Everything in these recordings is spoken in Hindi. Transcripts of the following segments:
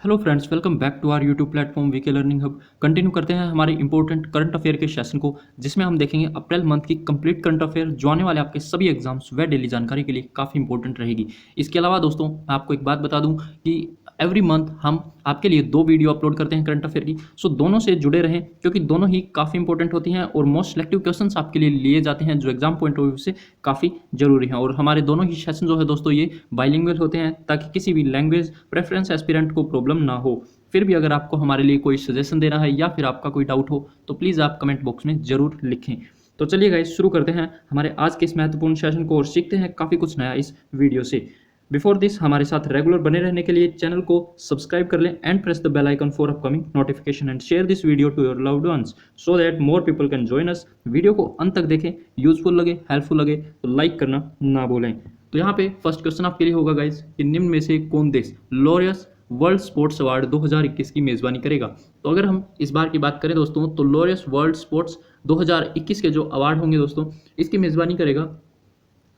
Hello friends, welcome back to our YouTube platform VK learning hub. Continue करते हैं हमारे इंपॉर्टेंट करंट अफेयर के सेशन को, जिसमें हम देखेंगे अप्रैल मंथ की कंप्लीट करंट अफेयर जो आने वाले आपके सभी एग्जाम्स व डेली जानकारी के लिए काफ़ी इंपॉर्टेंट रहेगी। इसके अलावा दोस्तों, मैं आपको एक बात बता दूं कि एवरी मंथ हम आपके लिए 2 वीडियो अपलोड करते हैं करंट अफेयर की, सो दोनों से जुड़े रहें क्योंकि दोनों ही काफ़ी इंपॉर्टेंट होती हैं और मोस्ट सिलेक्टिव क्वेश्चंस आपके लिए लिए जाते हैं जो एग्जाम पॉइंट ऑफ व्यू से काफ़ी जरूरी हैं। और हमारे दोनों ही सेशन जो है दोस्तों ये बाइलिंगुअल होते हैं ताकि किसी भी लैंग्वेज प्रेफरेंस एस्पिरेंट को प्रॉब्लम ना हो। फिर भी अगर आपको हमारे लिए कोई सजेशन देना है या फिर आपका कोई डाउट हो तो प्लीज़ आप कमेंट बॉक्स में ज़रूर लिखें। तो चलिए गाइस, शुरू करते हैं हमारे आज के इस महत्वपूर्ण सेशन को और सीखते हैं काफ़ी कुछ नया इस वीडियो से। बिफोर दिस, हमारे साथ रेगुलर बने रहने के लिए चैनल को सब्सक्राइब कर लें and press the bell icon for upcoming notification and share this video to your loved ones so that more people can join us. Video को अंत तक देखें, यूजफुल लगे, हेल्पफुल लगे तो लाइक करना ना भूलें। तो यहाँ पे फर्स्ट क्वेश्चन आपके लिए होगा गाइस कि निम्न में से कौन देश लॉरियस वर्ल्ड स्पोर्ट्स अवार्ड 2021 की मेजबानी करेगा। तो अगर हम इस बार की बात करें दोस्तों, तो लॉरियस वर्ल्ड स्पोर्ट्स 2021 के जो अवार्ड होंगे दोस्तों, इसकी मेजबानी करेगा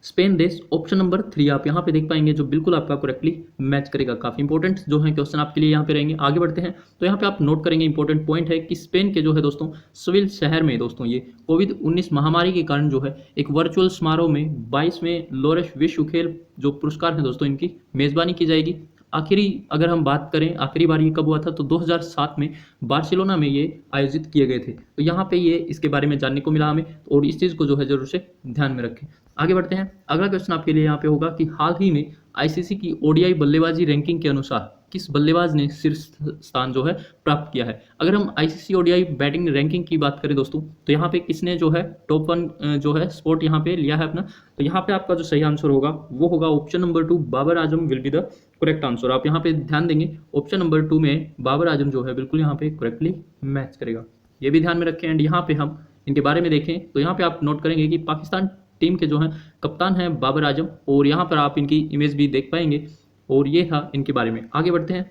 स्पेन देश। ऑप्शन नंबर 3 आप यहाँ पे देख पाएंगे जो बिल्कुल आपका करेक्टली मैच करेगा। काफी इंपॉर्टेंट जो है क्वेश्चन आपके लिए यहाँ पे रहेंगे। आगे बढ़ते हैं तो यहाँ पे आप नोट करेंगे इंपॉर्टेंट पॉइंट है कि स्पेन के जो है दोस्तों सिविल शहर में दोस्तों ये कोविड-19 महामारी के कारण जो है एक वर्चुअल समारोह में 22वें लॉरियस विश्व खेल जो पुरस्कार है दोस्तों इनकी मेजबानी की जाएगी। आखिरी अगर हम बात करें आखिरी बार ये कब हुआ था तो 2007 में बार्सिलोना में ये आयोजित किए गए थे। तो यहाँ पे ये इसके बारे में जानने को मिला हमें और इस चीज़ को जो है जरूर से ध्यान में रखें। आगे बढ़ते हैं, अगला क्वेश्चन आपके लिए यहाँ पे होगा कि हाल ही में आईसीसी की ओडीआई बल्लेबाजी रैंकिंग के अनुसार किस बल्लेबाज ने शीर्ष स्थान जो है प्राप्त किया है। अगर हम आईसीसी ओडीआई बैटिंग रैंकिंग की बात करें दोस्तों, तो यहाँ पे किसने जो है टॉप 1 जो है स्पॉट यहाँ पे लिया है अपना, तो यहाँ पे आपका जो सही आंसर होगा वो होगा option number 2, Babar Azam will be the correct answer. आप यहाँ पे ध्यान देंगे ऑप्शन नंबर 2 में बाबर आजम जो है बिल्कुल यहाँ पे करेक्टली मैच करेगा, ये भी ध्यान में रखें। एंड यहाँ पे हम इनके बारे में देखें तो यहाँ पे आप नोट करेंगे कि पाकिस्तान टीम के जो हैं कप्तान हैं बाबर आजम, और यहाँ पर आप इनकी इमेज भी देख पाएंगे और ये था इनके बारे में। आगे बढ़ते हैं,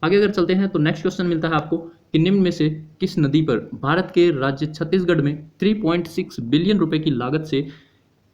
आगे अगर चलते हैं तो नेक्स्ट क्वेश्चन मिलता है आपको कि निम्न में से किस नदी पर भारत के राज्य छत्तीसगढ़ में 3.6 बिलियन रुपए की लागत से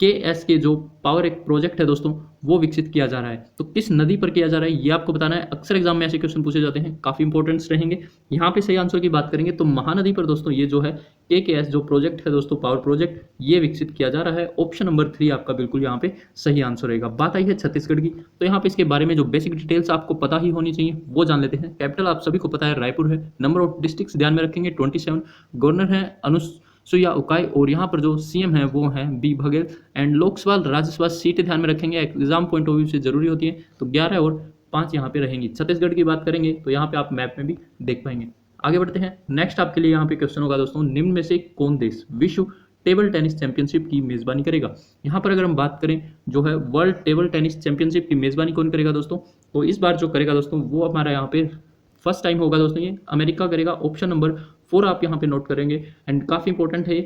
KS के जो पावर एक प्रोजेक्ट है दोस्तों वो विकसित किया जा रहा है। तो किस नदी पर किया जा रहा है ये आपको बताना है। अक्सर एग्जाम में ऐसे क्वेश्चन पूछे जाते हैं, काफी इंपॉर्टेंट्स रहेंगे। यहाँ पे सही आंसर की बात करेंगे तो महानदी पर दोस्तों ये जो है KS जो प्रोजेक्ट है दोस्तों पावर प्रोजेक्ट ये विकसित किया जा रहा है। ऑप्शन नंबर 3 आपका बिल्कुल यहाँ पे सही आंसर रहेगा। बात आई है छत्तीसगढ़ की, तो यहाँ पे इसके बारे में जो बेसिक डिटेल्स आपको पता ही होनी चाहिए वो जान लेते हैं। कैपिटल आप सभी को पता है रायपुर है, नंबर ऑफ डिस्ट्रिक्ट्स ध्यान में रखेंगे 27, गवर्नर है अनुसुईया उकाई और यहाँ पर जो सीएम है वो है B Baghel. And Lok Sabha Rajya Sabha seat ध्यान में रखेंगे, एग्जाम पॉइंट ऑफ व्यू से जरूरी होती है, तो 11 और 5 यहाँ पे रहेंगी। छत्तीसगढ़ की बात करेंगे तो यहाँ पे आप मैप में भी देख पाएंगे। आगे बढ़ते हैं, नेक्स्ट आपके लिए यहाँ पे क्वेश्चन होगा दोस्तों निम्न में से कौन देश विश्व टेबल टेनिस चैंपियनशिप की मेजबानी करेगा। यहाँ पर अगर हम बात करें जो है वर्ल्ड टेबल टेनिस चैंपियनशिप की मेजबानी कौन करेगा दोस्तों, तो इस बार जो करेगा दोस्तों वो हमारा यहाँ पे फर्स्ट टाइम होगा दोस्तों, ये अमेरिका करेगा। ऑप्शन नंबर 4 आप यहाँ पे नोट करेंगे एंड काफी इंपॉर्टेंट है,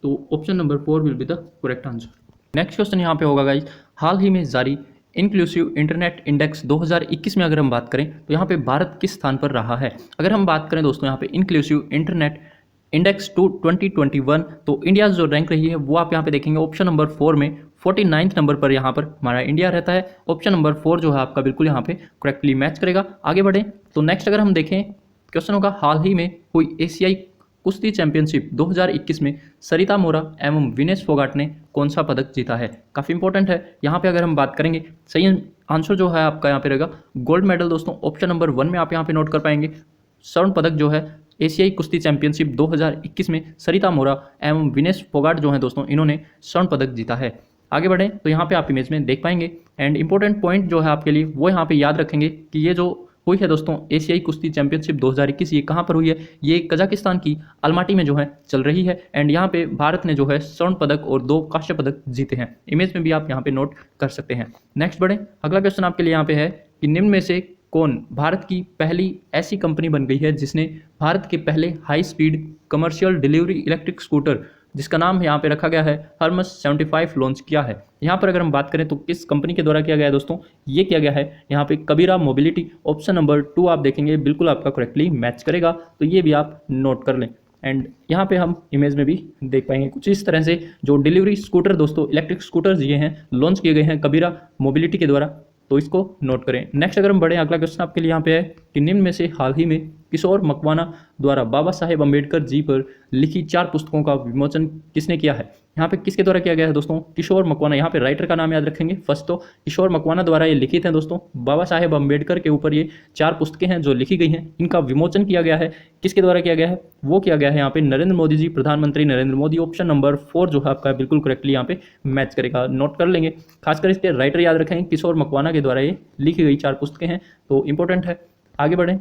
तो option number 4 will be the correct answer. Next question यहाँ पे होगा गाइस, हाल ही में जारी इंक्लूसिव इंटरनेट इंडेक्स 2021 में अगर हम बात करें तो यहाँ पे भारत किस स्थान पर रहा है। अगर हम बात करें दोस्तों यहाँ पे इंक्लूसिव इंटरनेट इंडेक्स 2021, तो इंडिया जो रैंक रही है वो आप यहाँ पे देखेंगे ऑप्शन नंबर 4 में 49th नंबर पर यहाँ पर हमारा इंडिया रहता है। ऑप्शन नंबर 4 जो है आपका बिल्कुल यहाँ पे करेक्टली मैच करेगा। आगे बढ़े तो नेक्स्ट अगर हम देखें क्वेश्चन होगा, हाल ही में हुई एशियाई कुश्ती चैंपियनशिप 2021 में सरिता मोरा एवं विनेश फोगाट ने कौन सा पदक जीता है। काफ़ी इंपॉर्टेंट है। यहाँ पे अगर हम बात करेंगे सही आंसर जो है आपका यहाँ पे रहेगा गोल्ड मेडल दोस्तों। ऑप्शन नंबर 1 में आप यहाँ पे नोट कर पाएंगे स्वर्ण पदक जो है एशियाई कुश्ती चैंपियनशिप 2021 में सरिता मोरा एवं विनेश फोगाट जो है दोस्तों इन्होंने स्वर्ण पदक जीता है। आगे बढ़ें तो यहाँ पे आप इमेज में देख पाएंगे एंड इंपॉर्टेंट पॉइंट जो है आपके लिए वो यहाँ पे याद रखेंगे कि ये जो हुई है दोस्तों एशियाई कुश्ती चैंपियनशिप 2021, ये कहाँ पर हुई है, ये कजाकिस्तान की अलमाटी में जो है चल रही है। एंड यहाँ पे भारत ने जो है स्वर्ण पदक और 2 कांस्य पदक जीते हैं। इमेज में भी आप यहाँ पे नोट कर सकते हैं। नेक्स्ट बढ़े, अगला क्वेश्चन आपके लिए यहाँ पे है कि निम्न में से कौन भारत की पहली ऐसी कंपनी बन गई है जिसने भारत के पहले high speed commercial delivery electric scooter जिसका नाम यहाँ पे रखा गया है हर्मस 75 लॉन्च किया है। यहाँ पर अगर हम बात करें तो किस कंपनी के द्वारा किया गया है दोस्तों, ये किया गया है यहाँ पे कबीरा मोबिलिटी। ऑप्शन नंबर 2 आप देखेंगे बिल्कुल आपका करेक्टली मैच करेगा, तो ये भी आप नोट कर लें। एंड यहाँ पे हम इमेज में भी देख पाएंगे कुछ इस तरह से जो डिलीवरी स्कूटर दोस्तों इलेक्ट्रिक स्कूटर्स ये हैं लॉन्च किए गए हैं कबीरा मोबिलिटी के द्वारा, तो इसको नोट करें। नेक्स्ट अगर हम बढ़ें, अगला क्वेश्चन आपके लिए यहाँ पे है कि निम्न में से हाल ही में किशोर मकवाना द्वारा बाबा साहेब अम्बेडकर जी पर लिखी 4 पुस्तकों का विमोचन किसने किया है। यहाँ पे किसके द्वारा किया गया है दोस्तों, किशोर मकवाना। यहाँ पे राइटर का नाम याद रखेंगे फर्स्ट, तो किशोर मकवाना द्वारा ये लिखित हैं दोस्तों। बाबा साहेब अम्बेडकर के ऊपर ये 4 पुस्तकें हैं जो लिखी गई हैं, इनका विमोचन किया गया है। किसके द्वारा किया गया है, वो किया गया है यहाँ पे नरेंद्र मोदी जी, प्रधानमंत्री नरेंद्र मोदी। ऑप्शन नंबर 4 जो है आपका बिल्कुल करेक्टली यहाँ पे मैच करेगा, नोट कर लेंगे। खासकर इसके राइटर याद रखेंगे किशोर मकवाना के द्वारा ये लिखी गई 4 पुस्तकें हैं, तो इंपॉर्टेंट है। आगे बढ़ें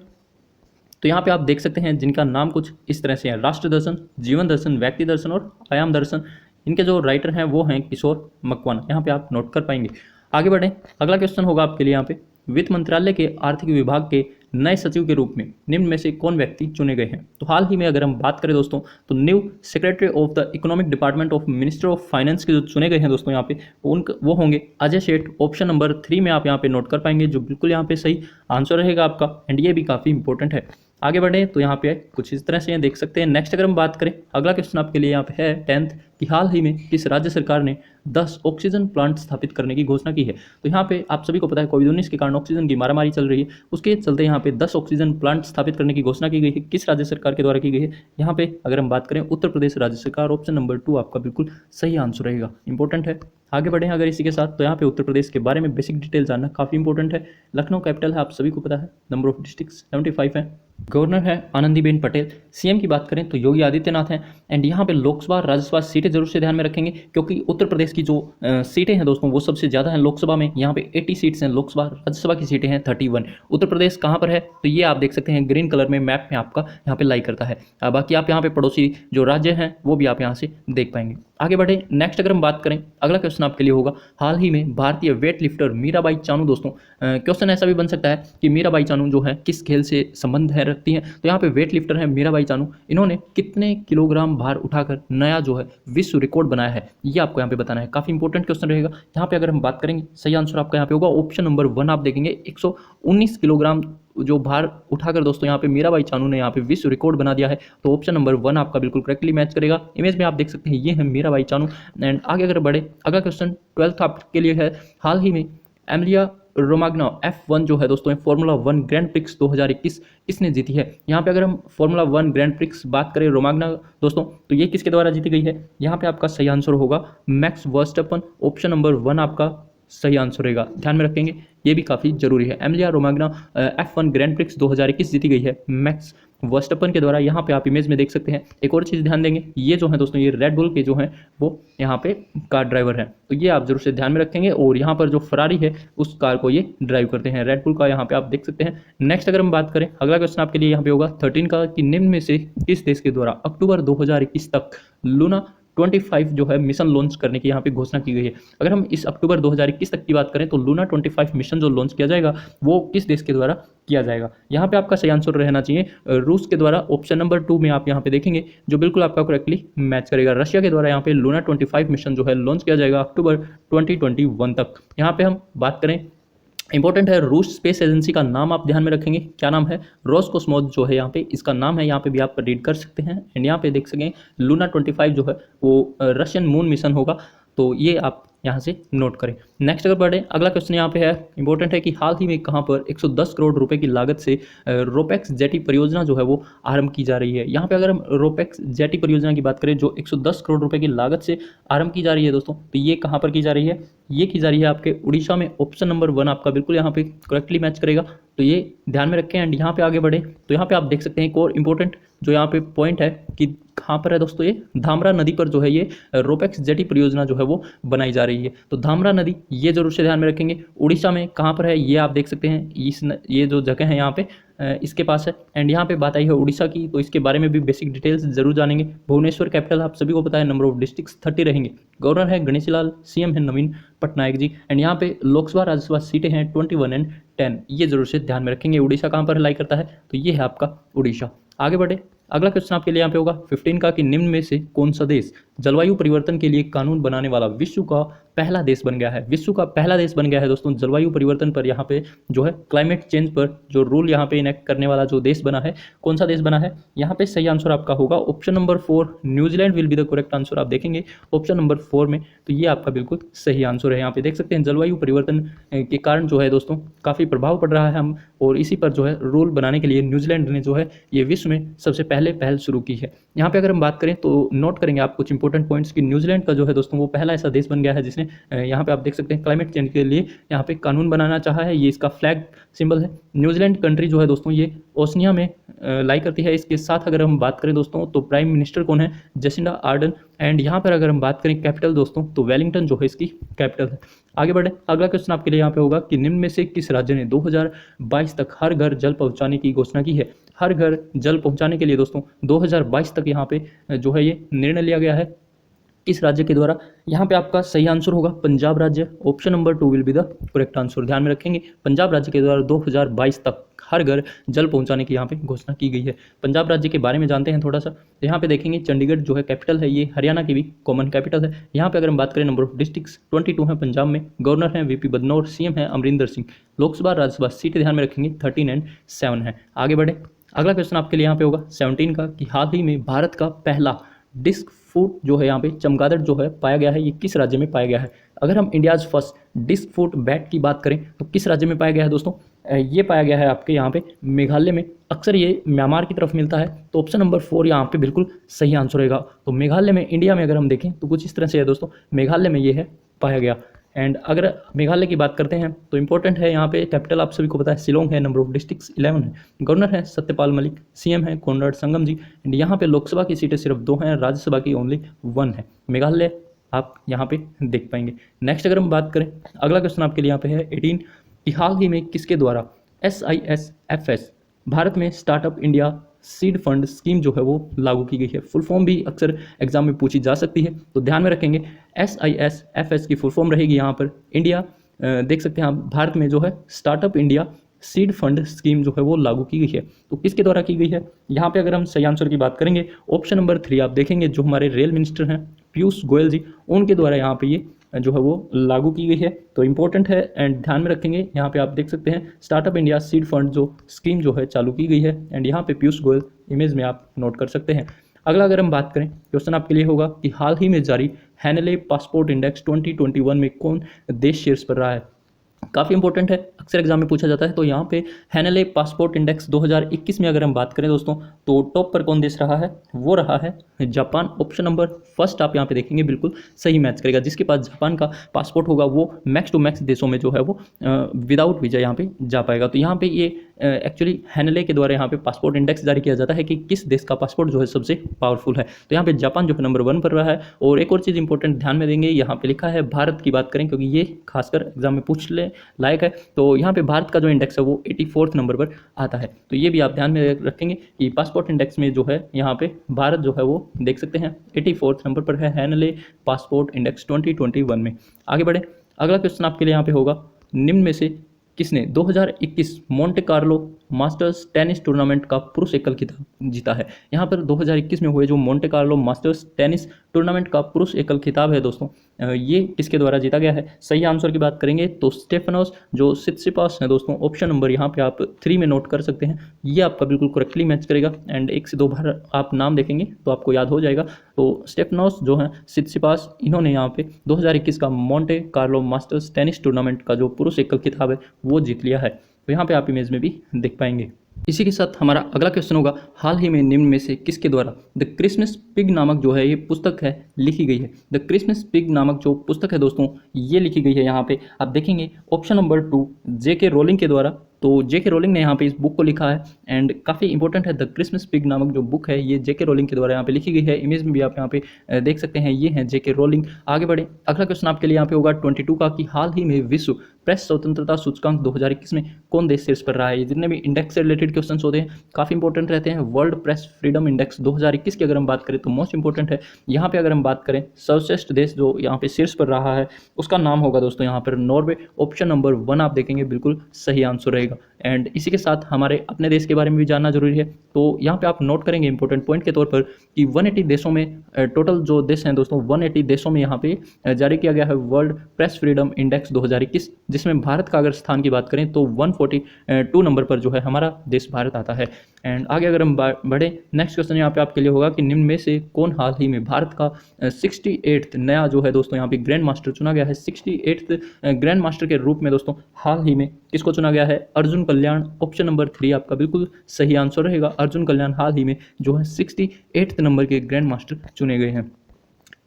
तो यहाँ पे आप देख सकते हैं जिनका नाम कुछ इस तरह से है, राष्ट्र दर्शन, जीवन दर्शन, व्यक्ति दर्शन और आयाम दर्शन। इनके जो राइटर हैं वो हैं किशोर मकवाना, यहाँ पे आप नोट कर पाएंगे। आगे बढ़ें, अगला क्वेश्चन होगा आपके लिए यहाँ पे, वित्त मंत्रालय के आर्थिक विभाग के नए सचिव के रूप में निम्न में से कौन व्यक्ति चुने गए हैं। तो हाल ही में अगर हम बात करें दोस्तों तो new secretary of the economic department of minister of finance के जो चुने गए हैं दोस्तों यहाँ पे वो होंगे अजय सेठ। ऑप्शन नंबर 3 में आप यहाँ पे नोट कर पाएंगे, जो बिल्कुल यहाँ पे सही आंसर रहेगा आपका, एंड ये भी काफ़ी इंपॉर्टेंट है। आगे बढ़े तो यहाँ पे कुछ इस तरह से ये देख सकते हैं। नेक्स्ट अगर हम बात करें, अगला क्वेश्चन आपके लिए यहाँ पे है 10th कि हाल ही में किस राज्य सरकार ने 10 ऑक्सीजन प्लांट स्थापित करने की घोषणा की है। तो यहाँ पे आप सभी को पता है कोविड-19 के कारण ऑक्सीजन की मारामारी चल रही है, उसके चलते यहाँ पे 10 ऑक्सीजन प्लांट स्थापित करने की घोषणा की गई है। किस राज्य सरकार के द्वारा की गई है, यहाँ पे अगर हम बात करें उत्तर प्रदेश राज्य सरकार। ऑप्शन नंबर 2 आपका बिल्कुल सही आंसर रहेगा, इंपॉर्टेंट है। आगे बढ़ें अगर इसी के साथ, तो यहाँ पे उत्तर प्रदेश के बारे में बेसिक डिटेल जानना काफ़ी इंपॉर्टेंट है। लखनऊ कैपिटल है, आप सभी को पता है। नंबर ऑफ डिस्ट्रिक्ट्स 75 है। गवर्नर है आनंदीबेन पटेल। सीएम की बात करें तो योगी आदित्यनाथ हैं। एंड यहाँ पे लोकसभा राज्यसभा सीटें जरूर से ध्यान में रखेंगे, क्योंकि उत्तर प्रदेश की जो सीटें हैं दोस्तों वो सबसे ज़्यादा हैं लोकसभा में। यहाँ पे 80 सीट्स हैं लोकसभा, राज्यसभा की सीटें हैं 31। उत्तर प्रदेश कहाँ पर है, तो ये आप देख सकते हैं ग्रीन कलर में मैप में आपका यहाँ पे लाई करता है। बाकी आप यहाँ पे पड़ोसी जो राज्य हैं वो भी आप यहाँ से देख पाएंगे। आगे बढ़े, नेक्स्ट अगर हम बात करें, अगला क्वेश्चन आपके लिए होगा, हाल ही में भारतीय वेट लिफ्टर मीराबाई चानू दोस्तों। क्वेश्चन ऐसा भी बन सकता है कि मीराबाई चानू जो है किस खेल से संबंध है रखती हैं। तो यहाँ पे वेट लिफ्टर है मीराबाई चानू, इन्होंने कितने किलोग्राम भार उठाकर नया जो है विश्व रिकॉर्ड बनाया है, ये आपको यहाँ पे बताना है। काफी इंपॉर्टेंट क्वेश्चन रहेगा। यहाँ पे अगर हम बात करेंगे, सही आंसर आपका यहाँ पे होगा ऑप्शन नंबर 1 आप देखेंगे 119 किलोग्राम जो भार उठाकर दोस्तों यहाँ पे मीराबाई चानू ने यहाँ पे विश्व रिकॉर्ड बना दिया है। तो ऑप्शन नंबर 1 आपका बिल्कुल करेक्टली मैच करेगा। इमेज में आप देख सकते हैं ये है मीराबाई चानू। एंड आगे अगर बढ़े, अगला क्वेश्चन 12th आपके लिए है, हाल ही में एमिलिया रोमाग्ना F1 जो है दोस्तों फॉर्मूला 1 ग्रैंड प्रिक्स 2021 किसने जीती है। यहाँ पे अगर हम फॉर्मूला 1 ग्रैंड प्रिक्स बात करें रोमाग्ना दोस्तों, तो ये किसके द्वारा जीती गई है। यहाँ पे आपका सही आंसर होगा मैक्स वर्स्टैपन। ऑप्शन नंबर 1 आपका सही आंसर रहेगा, ध्यान में रखेंगे, ये भी काफ़ी जरूरी है। Emilia Romagna F1 grand prix 2021 जीती गई है मैक्स वर्स्टैपन के द्वारा। यहाँ पे आप इमेज में देख सकते हैं। एक और चीज़ ध्यान देंगे, ये जो है दोस्तों ये रेड बुल के जो हैं वो यहाँ पे कार ड्राइवर हैं, तो ये आप जरूर से ध्यान में रखेंगे। और यहाँ पर जो फरारी है उस कार को ये ड्राइव करते हैं, रेड बुल का यहाँ पे आप देख सकते हैं। नेक्स्ट अगर हम बात करें, अगला क्वेश्चन आपके लिए यहाँ पे होगा 13 का कि निम्न में से किस देश के द्वारा अक्टूबर 2021 तक लूना 25 जो है मिशन लॉन्च करने की यहाँ पे घोषणा की गई है। अगर हम इस अक्टूबर 2021 तक की बात करें तो लूना 25 मिशन जो लॉन्च किया जाएगा वो किस देश के द्वारा किया जाएगा। यहाँ पे आपका सही आंसर रहना चाहिए रूस के द्वारा। ऑप्शन नंबर 2 में आप यहाँ पे देखेंगे जो बिल्कुल आपका करेक्टली मैच करेगा। रशिया के द्वारा यहाँ पे लूना 25 मिशन जो है लॉन्च किया जाएगा अक्टूबर 2021 तक। यहाँ पे हम बात करें, इंपॉर्टेंट है, रूस स्पेस एजेंसी का नाम आप ध्यान में रखेंगे, क्या नाम है, रोसकोस्मोस जो है यहाँ पे इसका नाम है, यहाँ पे भी आप रीड कर सकते हैं। एंड यहाँ पे देख सकें लूना 25 जो है वो रशियन मून मिशन होगा, तो ये आप यहाँ से नोट करें। नेक्स्ट अगर बढ़े, अगला क्वेश्चन यहाँ पे है, इंपॉर्टेंट है कि हाल ही में कहाँ पर 110 करोड़ रुपए की लागत से रोपेक्स जेटी परियोजना जो है वो आरंभ की जा रही है। यहाँ पे अगर हम रोपेक्स जेटी परियोजना की बात करें जो 110 करोड़ रुपए की लागत से आरंभ की जा रही है दोस्तों, तो ये कहाँ पर की जा रही है, ये की जा रही है आपके उड़ीसा में। ऑप्शन नंबर 1 आपका बिल्कुल यहाँ पे करेक्टली मैच करेगा, तो ये ध्यान में रखें। एंड यहाँ पे आगे बढ़े तो यहाँ पे आप देख सकते हैं एक और इंपॉर्टेंट जो यहाँ पे पॉइंट है कि कहाँ पर है दोस्तों, ये धामरा नदी पर जो है ये रोपेक्स जेटी परियोजना जो है वो बनाई जा रही है। तो धामरा नदी ये जरूर से ध्यान में रखेंगे, उड़ीसा में कहाँ पर है ये आप देख सकते हैं, ये जो जगह है यहाँ पे इसके पास है। एंड यहाँ पे बात आई है उड़ीसा की, तो इसके बारे में भी बेसिक डिटेल्स जरूर जानेंगे। भुवनेश्वर कैपिटल आप सभी को पता है, नंबर ऑफ डिस्ट्रिक्ट्स 30 रहेंगे। गवर्नर है गणेशी लाल, सीएम है नवीन पटनायक जी। एंड यहाँ पे लोकसभा राज्यसभा सीटें हैं 21 एंड 10, ये जरूर से ध्यान में रखेंगे। उड़ीसा कहाँ पर लाई करता है, तो ये है आपका उड़ीसा। आगे बढ़े, अगला क्वेश्चन आपके लिए यहाँ पे होगा 15 का कि निम्न में से कौन सा देश जलवायु परिवर्तन के लिए कानून बनाने वाला विश्व का पहला देश बन गया है। विश्व का पहला देश बन गया है दोस्तों जलवायु परिवर्तन पर, यहाँ पे जो है क्लाइमेट चेंज पर जो रूल यहाँ पे इनेक्ट करने वाला जो देश बना है, कौन सा देश बना है? यहाँ पे सही आंसर आपका होगा option number 4, New Zealand will be the correct answer. आप देखेंगे ऑप्शन नंबर 4 में, तो ये आपका बिल्कुल सही आंसर है। यहाँ पे देख सकते हैं जलवायु परिवर्तन के कारण जो है दोस्तों काफ़ी प्रभाव पड़ रहा है हम, और इसी पर जो है रूल बनाने के लिए न्यूजीलैंड ने जो है ये विश्व में सबसे पहले पहल शुरू की है। यहाँ पे अगर हम बात करें तो नोट करेंगे आप कुछ इंपॉर्टेंट पॉइंट्स कि न्यूजीलैंड का जो है दोस्तों वो पहला ऐसा देश बन गया है जिसने यहाँ पे आप देख सकते हैं क्लाइमेट चेंज के लिए यहाँ पे कानून बनाना चाहा है। ये इसका फ्लैग सिंबल है। न्यूजीलैंड कंट्री जो है दोस्तों ये ओशनिया में लाई करती है। इसके साथ अगर हम बात करें दोस्तों तो प्राइम मिनिस्टर कौन है? Jacinda Ardern. एंड यहाँ पर अगर हम बात करें कैपिटल दोस्तों तो वेलिंगटन जो है इसकी कैपिटल है। आगे बढ़े, अगला क्वेश्चन आपके लिए यहाँ पे होगा कि निम्न में से किस राज्य ने 2022 तक हर घर जल पहुँचाने की घोषणा की है? हर घर जल पहुँचाने के लिए दोस्तों 2022 तक यहाँ पे जो है ये निर्णय लिया गया है। किस राज्य के द्वारा? यहाँ पे आपका सही आंसर होगा पंजाब राज्य। Option number 2 will be the correct answer. ध्यान में रखेंगे पंजाब राज्य के द्वारा 2022 तक हर घर जल पहुंचाने की यहाँ पे घोषणा की गई है। पंजाब राज्य के बारे में जानते हैं थोड़ा सा। यहाँ पे देखेंगे चंडीगढ़ जो है कैपिटल है, ये हरियाणा की भी कॉमन कैपिटल है। यहाँ पे अगर हम बात करें नंबर ऑफ डिस्ट्रिक्ट्स 22 है पंजाब में। गवर्नर हैं वीपी बदनौर, सीएम है अमरिंदर सिंह। लोकसभा राज्यसभा सीट ध्यान में रखेंगे 13 और 7 है। आगे बढ़े, अगला क्वेश्चन आपके लिए यहाँ पे होगा 17 का कि हाल ही में भारत का पहला डिस्क फूट जो है यहाँ पे चमगादड़ जो है पाया गया है, ये किस राज्य में पाया गया है? अगर हम इंडियाज फर्स्ट डिस्क फूट बैट की बात करें तो किस राज्य में पाया गया है दोस्तों? ये पाया गया है आपके यहाँ पे मेघालय में। अक्सर ये म्यांमार की तरफ मिलता है, तो ऑप्शन नंबर 4 यहाँ पे बिल्कुल सही आंसर रहेगा। तो मेघालय में, इंडिया में अगर हम देखें तो कुछ इस तरह से है दोस्तों, मेघालय में ये है पाया गया। एंड अगर मेघालय की बात करते हैं तो इंपॉर्टेंट है यहाँ पे कैपिटल आप सभी को पता है शिलोंग है। नंबर ऑफ डिस्ट्रिक्ट्स 11 है। गवर्नर है सत्यपाल मलिक, सीएम है कॉनराड संगम जी। एंड यहाँ पे लोकसभा की सीटें सिर्फ 2 हैं, राज्यसभा की ओनली 1 है। मेघालय आप यहाँ पे देख पाएंगे। नेक्स्ट अगर हम बात करें, अगला क्वेश्चन आपके लिए यहाँ पे है 18 कि हाल ही में किसके द्वारा SISFS भारत में startup India seed fund scheme जो है वो लागू की गई है? फुल फॉर्म भी अक्सर एग्जाम में पूछी जा सकती है, तो ध्यान में रखेंगे SISFS की फुल फॉर्म रहेगी यहाँ पर इंडिया, देख सकते हैं आप, भारत में जो है startup India seed fund scheme जो है वो लागू की गई है। तो किसके द्वारा की गई है? यहाँ पे अगर हम सही आंसर की बात करेंगे ऑप्शन नंबर 3 आप देखेंगे, जो हमारे रेल मिनिस्टर हैं पीयूष गोयल जी, उनके द्वारा यहाँ पे ये जो है वो लागू की गई है। तो इंपॉर्टेंट है एंड ध्यान में रखेंगे। यहाँ पे आप देख सकते हैं स्टार्टअप इंडिया सीड फंड जो स्कीम जो है चालू की गई है। एंड यहाँ पे पीयूष गोयल इमेज में आप नोट कर सकते हैं। अगला अगर हम बात करें, क्वेश्चन आपके लिए होगा कि हाल ही में जारी हैनले पासपोर्ट इंडेक्स 2021 में कौन देश शीर्ष पर रहा है? काफ़ी इंपॉर्टेंट है, अक्सर एग्जाम में पूछा जाता है। तो यहाँ पे हैनले पासपोर्ट इंडेक्स 2021 में अगर हम बात करें दोस्तों तो टॉप पर कौन देश रहा है? वो रहा है जापान। ऑप्शन नंबर फर्स्ट आप यहाँ पे देखेंगे बिल्कुल सही मैच करेगा। जिसके पास जापान का पासपोर्ट होगा वो मैक्स टू मैक्स देशों में जो है वो विदाउट वीज़ा यहाँ पे जा पाएगा। तो यहाँ पे ये एक्चुअली हैनले के द्वारा यहाँ पे पासपोर्ट इंडेक्स जारी किया जाता है कि किस देश का पासपोर्ट जो है सबसे पावरफुल है। तो यहाँ पे जापान जो है नंबर 1 पर रहा है। और एक और चीज़ इंपॉर्टेंट ध्यान में देंगे, यहाँ पे लिखा है भारत की बात करें क्योंकि ये खासकर एग्जाम में पूछ ले लायक है। तो यहाँ पे भारत का जो इंडेक्स है वो 84 नंबर पर आता है। तो ये भी आप ध्यान में रखेंगे कि पासपोर्ट इंडेक्स में जो है यहाँ पे भारत जो है वो देख सकते हैं 84 नंबर पर है हैनले पासपोर्ट इंडेक्स 2021 में। आगे बढ़े, अगला क्वेश्चन आपके लिए यहाँ पे होगा, निम्न में से किसने 2021 Monte Carlo masters tennis tournament का पुरुष एकल खिताब जीता है? यहाँ पर 2021 में हुए जो Monte Carlo masters tennis tournament का पुरुष एकल खिताब है दोस्तों, ये किसके द्वारा जीता गया है? सही आंसर की बात करेंगे तो स्टेफनोस जो सित्सिपास है दोस्तों। ऑप्शन नंबर यहाँ पे आप 3 में नोट कर सकते हैं, ये आपका बिल्कुल करेक्टली मैच करेगा। एंड 1 से 2 बार आप नाम देखेंगे तो आपको याद हो जाएगा। तो स्टेफनोस जो है सित्सिपास, इन्होंने यहाँ पे 2021 का Monte Carlo masters tennis tournament का जो पुरुष एकल खिताब है वो जीत लिया है। तो यहाँ पे आप इमेज में भी देख पाएंगे। इसी के साथ हमारा अगला क्वेश्चन होगा, हाल ही में निम्न में से किसके द्वारा द क्रिसमस पिग नामक जो है ये पुस्तक है लिखी गई है? द क्रिसमस पिग नामक जो पुस्तक है दोस्तों ये लिखी गई है। यहाँ पे आप देखेंगे ऑप्शन नंबर 2 जेके रोलिंग के द्वारा। तो जेके रोलिंग ने यहाँ पे इस बुक को लिखा है। एंड काफ़ी इंपॉर्टेंट है, द क्रिसमस पिग नामक जो बुक है ये जेके रोलिंग के द्वारा यहाँ पे लिखी गई है। इमेज में भी आप यहाँ पे देख सकते हैं, ये हैं जेके रोलिंग। आगे बढ़े, अगला क्वेश्चन आपके लिए यहाँ पे होगा 22 का कि हाल ही में विश्व प्रेस स्वतंत्रता सूचकांक 2021 में कौन देश शीर्ष पर रहा है? ये जितने भी इंडेक्स से रिलेटेड क्वेश्चन होते हैं काफ़ी इंपॉर्टेंट रहते हैं। वर्ल्ड प्रेस फ्रीडम इंडेक्स 2021 की अगर हम बात करें तो मोस्ट इंपॉर्टेंट है। यहाँ पे अगर हम बात करें सर्वश्रेष्ठ देश जो यहाँ पे शीर्ष पर रहा है उसका नाम होगा दोस्तों यहाँ पर नॉर्वे। ऑप्शन नंबर 1 आप देखेंगे बिल्कुल सही आंसर रहेगा। जाएगा। एंड इसी के साथ हमारे अपने देश के बारे में भी जानना जरूरी है। तो यहाँ पे आप नोट करेंगे इंपॉर्टेंट पॉइंट के तौर पर कि 180 देशों में टोटल जो देश हैं दोस्तों 180 देशों में यहाँ पे जारी किया गया है वर्ल्ड प्रेस फ्रीडम इंडेक्स 2021, जिसमें भारत का अगर स्थान की बात करें तो 142 नंबर पर जो है हमारा देश भारत आता है। एंड आगे अगर हम बढ़े, नेक्स्ट क्वेश्चन यहाँ पे आपके लिए होगा कि निम्न में से कौन हाल ही में भारत का 68th नया जो है दोस्तों यहाँ पे ग्रैंड मास्टर चुना गया है। 68th ग्रैंड मास्टर के रूप में दोस्तों हाल ही में किसको चुना गया है? अर्जुन कल्याण। ऑप्शन नंबर 3 आपका बिल्कुल सही आंसर रहेगा। अर्जुन कल्याण हाल ही में जो है 68th नंबर के ग्रैंड मास्टर चुने गए हैं।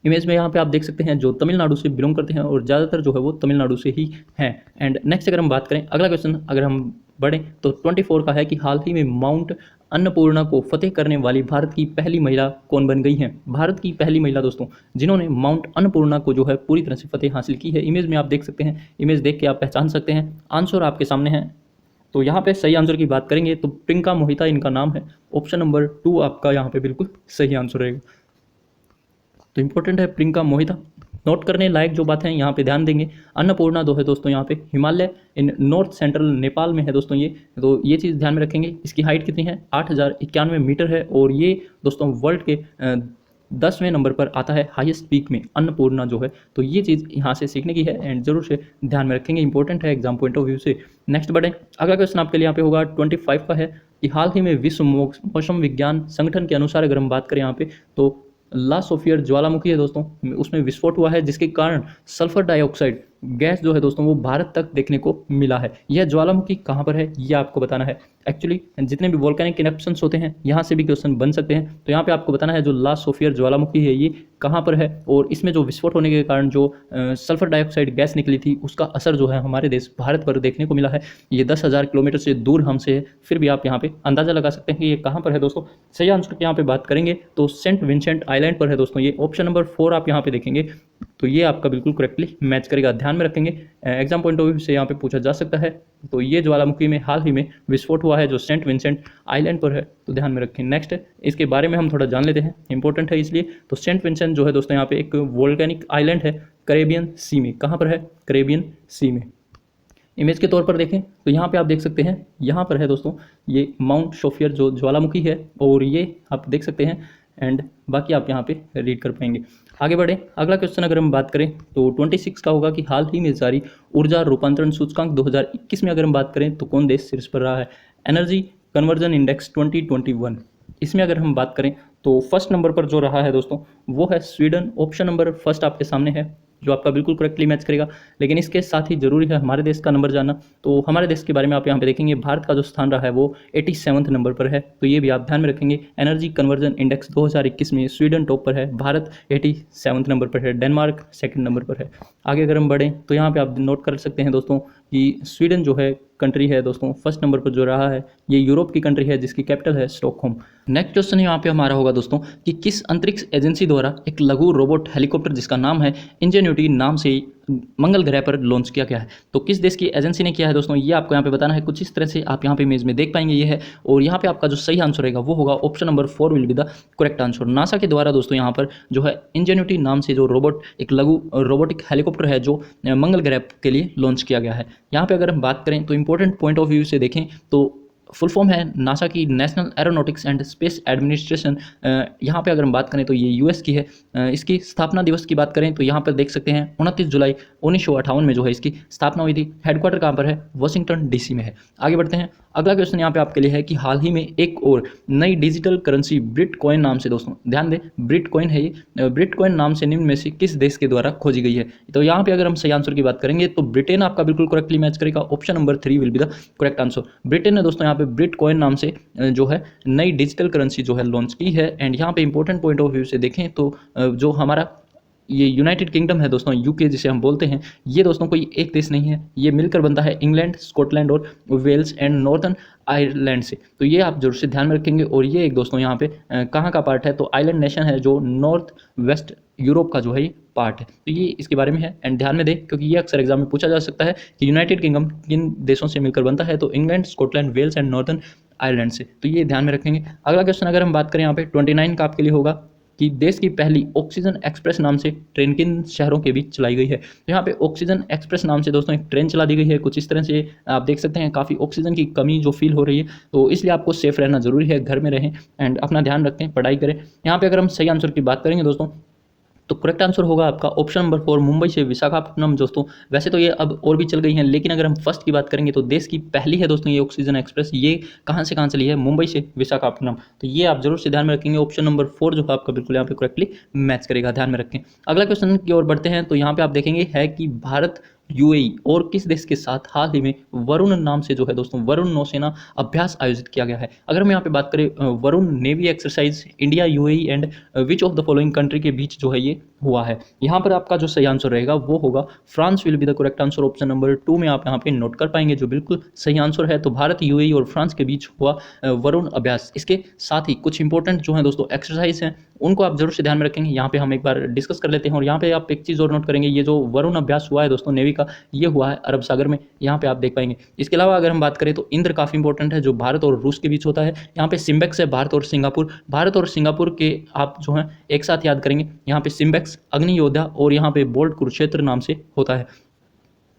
इमेज में यहाँ पे आप देख सकते हैं जो तमिलनाडु से बिलोंग करते हैं और ज़्यादातर जो है वो तमिलनाडु से ही हैं। एंड नेक्स्ट अगर हम बात करें, अगला क्वेश्चन अगर हम बढ़ें तो 24 का है कि हाल ही में माउंट अन्नपूर्णा को फतेह करने वाली भारत की पहली महिला कौन बन गई हैं? भारत की पहली महिला दोस्तों जिन्होंने माउंट अन्नपूर्णा को जो है पूरी तरह से फतेह हासिल की है। इमेज में आप देख सकते हैं, इमेज देख के आप पहचान सकते हैं। आंसर आपके सामने है। तो यहाँ पे सही आंसर की बात करेंगे तो प्रियंका मोहिता इनका नाम है। ऑप्शन नंबर 2 आपका यहाँ पे बिल्कुल सही आंसर रहेगा। तो इंपॉर्टेंट है प्रियंका मोहिता। नोट करने लायक जो बात है यहाँ पे ध्यान देंगे, अन्नपूर्णा जो है दोस्तों यहाँ पे हिमालय इन नॉर्थ सेंट्रल नेपाल में है दोस्तों ये। तो ये चीज़ ध्यान में रखेंगे। इसकी हाइट कितनी है? 8091 मीटर है और ये दोस्तों वर्ल्ड के 10वें नंबर पर आता है हाईएस्ट पीक में अन्नपूर्णा जो है। तो ये चीज़ यहाँ से सीखने की है एंड जरूर से ध्यान में रखेंगे, इंपॉर्टेंट है एग्जाम पॉइंट ऑफ व्यू से। नेक्स्ट बढ़ें, अगला क्वेश्चन आपके लिए यहाँ पे होगा 25 का है कि हाल ही में विश्व मौसम विज्ञान संगठन के अनुसार अगर हम बात करें यहाँ पे तो ला सोफियर ज्वालामुखी है दोस्तों, उसमें विस्फोट हुआ है जिसके कारण सल्फर डाइऑक्साइड गैस जो है दोस्तों वो भारत तक देखने को मिला है। यह ज्वालामुखी कहाँ पर है ये आपको बताना है। एक्चुअली जितने भी वोल्केनिक इरप्शंस होते हैं यहाँ से भी क्वेश्चन बन सकते हैं। तो यहाँ पे आपको बताना है जो ला सोफियर ज्वालामुखी है ये कहाँ पर है और इसमें जो विस्फोट होने के कारण जो सल्फर डाइऑक्साइड गैस निकली थी उसका असर जो है हमारे देश भारत पर देखने को मिला है। ये 10,000 किलोमीटर से दूर हमसे है, फिर भी आप यहाँ पे अंदाजा लगा सकते हैं कि ये कहाँ पर है दोस्तों। सही आंसर की यहाँ पे बात करेंगे तो सेंट विंसेंट आइलैंड पर है दोस्तों ये। ऑप्शन नंबर 4 आप यहाँ पे देखेंगे तो ये आपका बिल्कुल करेक्टली मैच करेगा। ध्यान में रखेंगे, एग्जाम पॉइंट ऑफ व्यू से यहाँ पे पूछा जा सकता है। तो ये ज्वालामुखी में हाल ही में विस्फोट हुआ है जो सेंट विंसेंट आइलैंड पर है, तो ध्यान में रखें। नेक्स्ट इसके बारे में हम थोड़ा जान लेते हैं, इंपॉर्टेंट है इसलिए। तो सेंट विंसेंट जो है दोस्तों यहाँ पे एक वोल्केनिक आइलैंड है कैरेबियन सी में। कहाँ पर है? कैरेबियन सी में। इमेज के तौर पर देखें तो यहाँ पे आप देख सकते हैं, यहाँ पर है दोस्तों ये माउंट सोफियर जो ज्वालामुखी है और ये आप देख सकते हैं एंड बाकी आप यहाँ पे रीड कर पाएंगे। आगे बढ़े, अगला क्वेश्चन अगर हम बात करें तो 26 का होगा कि हाल ही में जारी ऊर्जा रूपांतरण सूचकांक 2021 में अगर हम बात करें तो कौन देश शीर्ष पर रहा है? एनर्जी कन्वर्जन इंडेक्स 2021, इसमें अगर हम बात करें तो फर्स्ट नंबर पर जो रहा है दोस्तों वो है स्वीडन। ऑप्शन नंबर फर्स्ट आपके सामने है जो आपका बिल्कुल करेक्टली मैच करेगा। लेकिन इसके साथ ही जरूरी है हमारे देश का नंबर जानना। तो हमारे देश के बारे में आप यहाँ पे देखेंगे भारत का जो स्थान रहा है वो 87वें नंबर पर है। तो ये भी आप ध्यान में रखेंगे। एनर्जी कन्वर्जन इंडेक्स 2021 में स्वीडन टॉप पर है, भारत 87वें नंबर पर है, डेनमार्क सेकंड नंबर पर है। आगे अगर हम बढ़ें तो यहाँ पे आप नोट कर सकते हैं दोस्तों कि स्वीडन जो है कंट्री है दोस्तों फर्स्ट नंबर पर जो रहा है ये यूरोप की कंट्री है जिसकी कैपिटल है स्टॉकहोम। नेक्स्ट क्वेश्चन यहाँ पे हमारा होगा दोस्तों कि किस अंतरिक्ष एजेंसी द्वारा एक लघु रोबोट हेलीकॉप्टर जिसका नाम है इंजेन्यूटी नाम से मंगल ग्रह पर लॉन्च किया गया है। तो किस देश की एजेंसी ने किया है दोस्तों ये आपको यहाँ पे बताना है। कुछ इस तरह से आप यहाँ पे इमेज में देख पाएंगे ये है, और यहाँ पे आपका जो सही आंसर रहेगा वो होगा option number 4 will be the correct answer. NASA के द्वारा दोस्तों यहाँ पर जो है इंजेन्यूटी नाम से जो रोबोट एक लघु रोबोटिक हेलीकॉप्टर है जो मंगल ग्रह के लिए लॉन्च किया गया है। यहाँ पे अगर हम बात करें तो इंपॉर्टेंट पॉइंट ऑफ व्यू से देखें तो फुल फॉर्म है नासा की national aeronautics and space administration. यहाँ पे अगर हम बात करें तो ये यूएस की है। इसकी स्थापना दिवस की बात करें तो यहाँ पर देख सकते हैं 29 जुलाई 1958 में जो है इसकी स्थापना हुई थी। हेडक्वार्टर कहाँ पर है? वॉशिंगटन डीसी में है। आगे बढ़ते हैं, अगला क्वेश्चन यहाँ पे आपके लिए है कि हाल ही में एक और नई डिजिटल करेंसी ब्रिटकॉइन नाम से, दोस्तों ध्यान दें ब्रिटकॉइन है ये, ब्रिटकॉइन नाम से निम्न में से किस देश के द्वारा खोजी गई है? तो यहाँ पे अगर हम सही आंसर की बात करेंगे तो ब्रिटेन आपका बिल्कुल करेक्टली मैच करेगा। Option number 3 will be the correct answer. Britain ने दोस्तों यहाँ पे ब्रिटकॉइन नाम से जो है नई डिजिटल करेंसी जो है लॉन्च की है। एंड यहाँ पे इंपॉर्टेंट पॉइंट ऑफ व्यू से देखें तो जो हमारा ये यूनाइटेड किंगडम है दोस्तों, यूके जिसे हम बोलते हैं, ये दोस्तों कोई एक देश नहीं है, ये मिलकर बनता है इंग्लैंड, स्कॉटलैंड और वेल्स एंड नॉर्थन आयरलैंड से। तो ये आप जरूर से ध्यान में रखेंगे। और ये एक दोस्तों यहाँ पे कहाँ का पार्ट है? तो आइलैंड नेशन है जो नॉर्थ वेस्ट यूरोप का जो है ये पार्ट है। तो ये इसके बारे में है एंड ध्यान में दें क्योंकि ये अक्सर एग्जाम में पूछा जा सकता है कि यूनाइटेड किंगडम किन देशों से मिलकर बनता है? तो England, Scotland, Wales and Northern Ireland से। तो ये ध्यान में रखेंगे। अगला क्वेश्चन अगर हम बात करें यहाँ पे 29 का आपके लिए होगा कि देश की पहली ऑक्सीजन एक्सप्रेस नाम से ट्रेन किन शहरों के बीच चलाई गई है। तो यहाँ पे ऑक्सीजन एक्सप्रेस नाम से दोस्तों एक ट्रेन चला दी गई है। कुछ इस तरह से आप देख सकते हैं, काफ़ी ऑक्सीजन की कमी जो फील हो रही है, तो इसलिए आपको सेफ रहना जरूरी है, घर में रहें एंड अपना ध्यान रखें, पढ़ाई करें। यहाँ पे अगर हम सही आंसर की बात करेंगे दोस्तों, तो करेक्ट आंसर होगा आपका ऑप्शन नंबर 4, मुंबई से विशाखापट्टनम। दोस्तों वैसे तो ये अब और भी चल गई हैं, लेकिन अगर हम फर्स्ट की बात करेंगे तो देश की पहली है दोस्तों ये ऑक्सीजन एक्सप्रेस। ये कहाँ से कहाँ चली है? मुंबई से विशाखापट्टनम। तो ये आप जरूर से ध्यान में रखेंगे। ऑप्शन नंबर 4 जो है आपका बिल्कुल यहाँ पे करेक्टली मैच करेगा, ध्यान में रखें। अगला क्वेश्चन की ओर बढ़ते हैं। तो यहाँ पे आप देखेंगे है कि भारत यूएई और किस देश के साथ हाल ही में वरुण नाम से जो है दोस्तों वरुण नौसेना अभ्यास आयोजित किया गया है। अगर हम यहाँ पे बात करें Varun navy exercise India UAE and which of the following country के बीच जो है ये हुआ है। यहाँ पर आपका जो सही आंसर रहेगा वो होगा France will be the correct answer. Option number 2 में आप यहाँ पे नोट कर पाएंगे, जो बिल्कुल सही आंसर है। तो भारत यूएई और फ्रांस के बीच हुआ वरुण अभ्यास। इसके साथ ही कुछ इंपॉर्टेंट जो है दोस्तों एक्सरसाइज हैं, उनको आप जरूर से ध्यान में रखेंगे। यहाँ पे हम एक बार डिस्कस कर लेते हैं। और यहाँ पे आप एक चीज़ और नोट करेंगे, ये जो वरुण अभ्यास हुआ है दोस्तों नेवी का, ये हुआ है अरब सागर में, यहाँ पे आप देख पाएंगे। इसके अलावा अगर हम बात करें तो इंद्र काफ़ी इंपॉर्टेंट है, जो भारत और रूस के बीच होता है। यहाँ पे सिम्बेक्स है भारत और सिंगापुर। भारत और सिंगापुर के आप जो है एक साथ याद करेंगे। यहाँ पे सिम्बेक्स अग्नि योद्धा और यहाँ पे बोल्ट कुरुक्षेत्र नाम से होता है।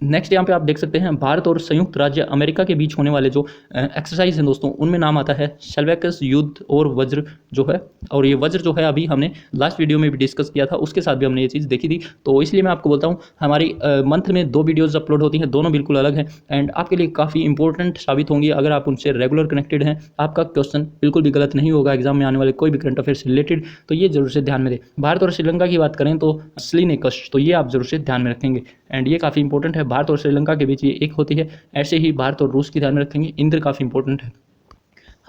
नेक्स्ट यहाँ पे आप देख सकते हैं भारत और संयुक्त राज्य अमेरिका के बीच होने वाले जो एक्सरसाइज हैं दोस्तों, उनमें नाम आता है शेल्वेकस युद्ध और वज्र जो है। और ये वज्र जो है अभी हमने लास्ट वीडियो में भी डिस्कस किया था, उसके साथ भी हमने ये चीज़ देखी थी। तो इसलिए मैं आपको बोलता हूँ हमारी मंथ में 2 वीडियोज़ अपलोड होती हैं, दोनों बिल्कुल अलग हैं एंड आपके लिए काफ़ी इंपॉर्टेंट साबित होंगी अगर आप उनसे रेगुलर कनेक्टेड हैं। आपका क्वेश्चन बिल्कुल भी गलत नहीं होगा एग्जाम में आने वाले कोई भी करंट अफेयर से रिलेटेड, तो ये जरूर से ध्यान में दें। भारत और श्रीलंका की बात करें तो स्लिनेकस, तो ये आप जरूर से ध्यान में रखेंगे एंड ये काफ़ी इंपॉर्टेंट है। भारत और श्रीलंका के बीच ये एक होती है। ऐसे ही भारत और रूस की ध्यान में रखेंगे। इंद्र काफ़ी इंपॉर्टेंट है।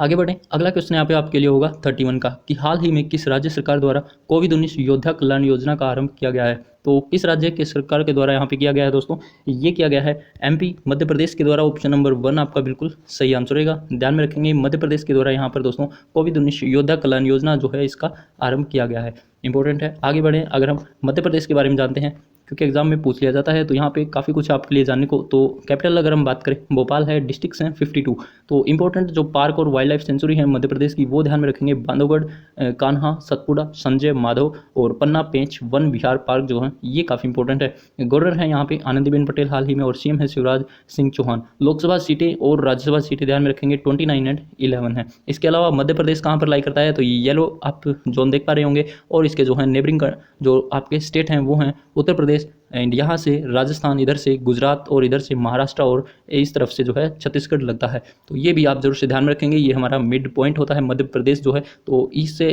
आगे बढ़ें। अगला क्वेश्चन यहाँ पे आपके लिए होगा 31 का, कि हाल ही में किस राज्य सरकार द्वारा कोविड-19 योद्धा कल्याण योजना का आरंभ किया गया है। तो किस राज्य के सरकार के द्वारा यहाँ पे किया गया है दोस्तों? ये किया गया है एमपी मध्य प्रदेश के द्वारा। ऑप्शन नंबर 1 आपका बिल्कुल सही आंसर रहेगा, ध्यान में रखेंगे। मध्य प्रदेश के द्वारा यहाँ पर दोस्तों कोविड-19 योद्धा कल्याण योजना जो है इसका आरंभ किया गया है, इंपॉर्टेंट है। आगे बढ़ें। अगर हम मध्य प्रदेश के बारे में जानते हैं, क्योंकि एग्जाम में पूछ लिया जाता है, तो यहाँ पे काफ़ी कुछ आपके लिए जानने को। तो कैपिटल अगर हम बात करें भोपाल है, डिस्ट्रिक्ट्स हैं 52। तो इंपॉर्टेंट जो पार्क और वाइल्ड लाइफ सेंचुरी है मध्य प्रदेश की, वो ध्यान में रखेंगे। बांधवगढ़, कान्हा, सतपुड़ा, संजय माधव और पन्ना पेंच वन विहार पार्क जो है ये काफ़ी इंपॉर्टेंट है। गवर्नर है यहाँ पे आनंदीबेन पटेल हाल ही में, और सीएम है शिवराज सिंह चौहान। लोकसभा सीटें और राज्यसभा सीटें ध्यान में रखेंगे 29 एंड 11 है। इसके अलावा मध्य प्रदेश कहाँ पर लाई करता है, तो येलो आप जोन देख पा रहे होंगे, और इसके जो है नेबरिंग जो आपके स्टेट हैं वो हैं उत्तर प्रदेश एंड यहाँ से राजस्थान, इधर से गुजरात और इधर से महाराष्ट्र और इस तरफ से जो है छत्तीसगढ़ लगता है। तो ये भी आप जरूर से ध्यान में रखेंगे। ये हमारा मिड पॉइंट होता है मध्य प्रदेश जो है, तो इससे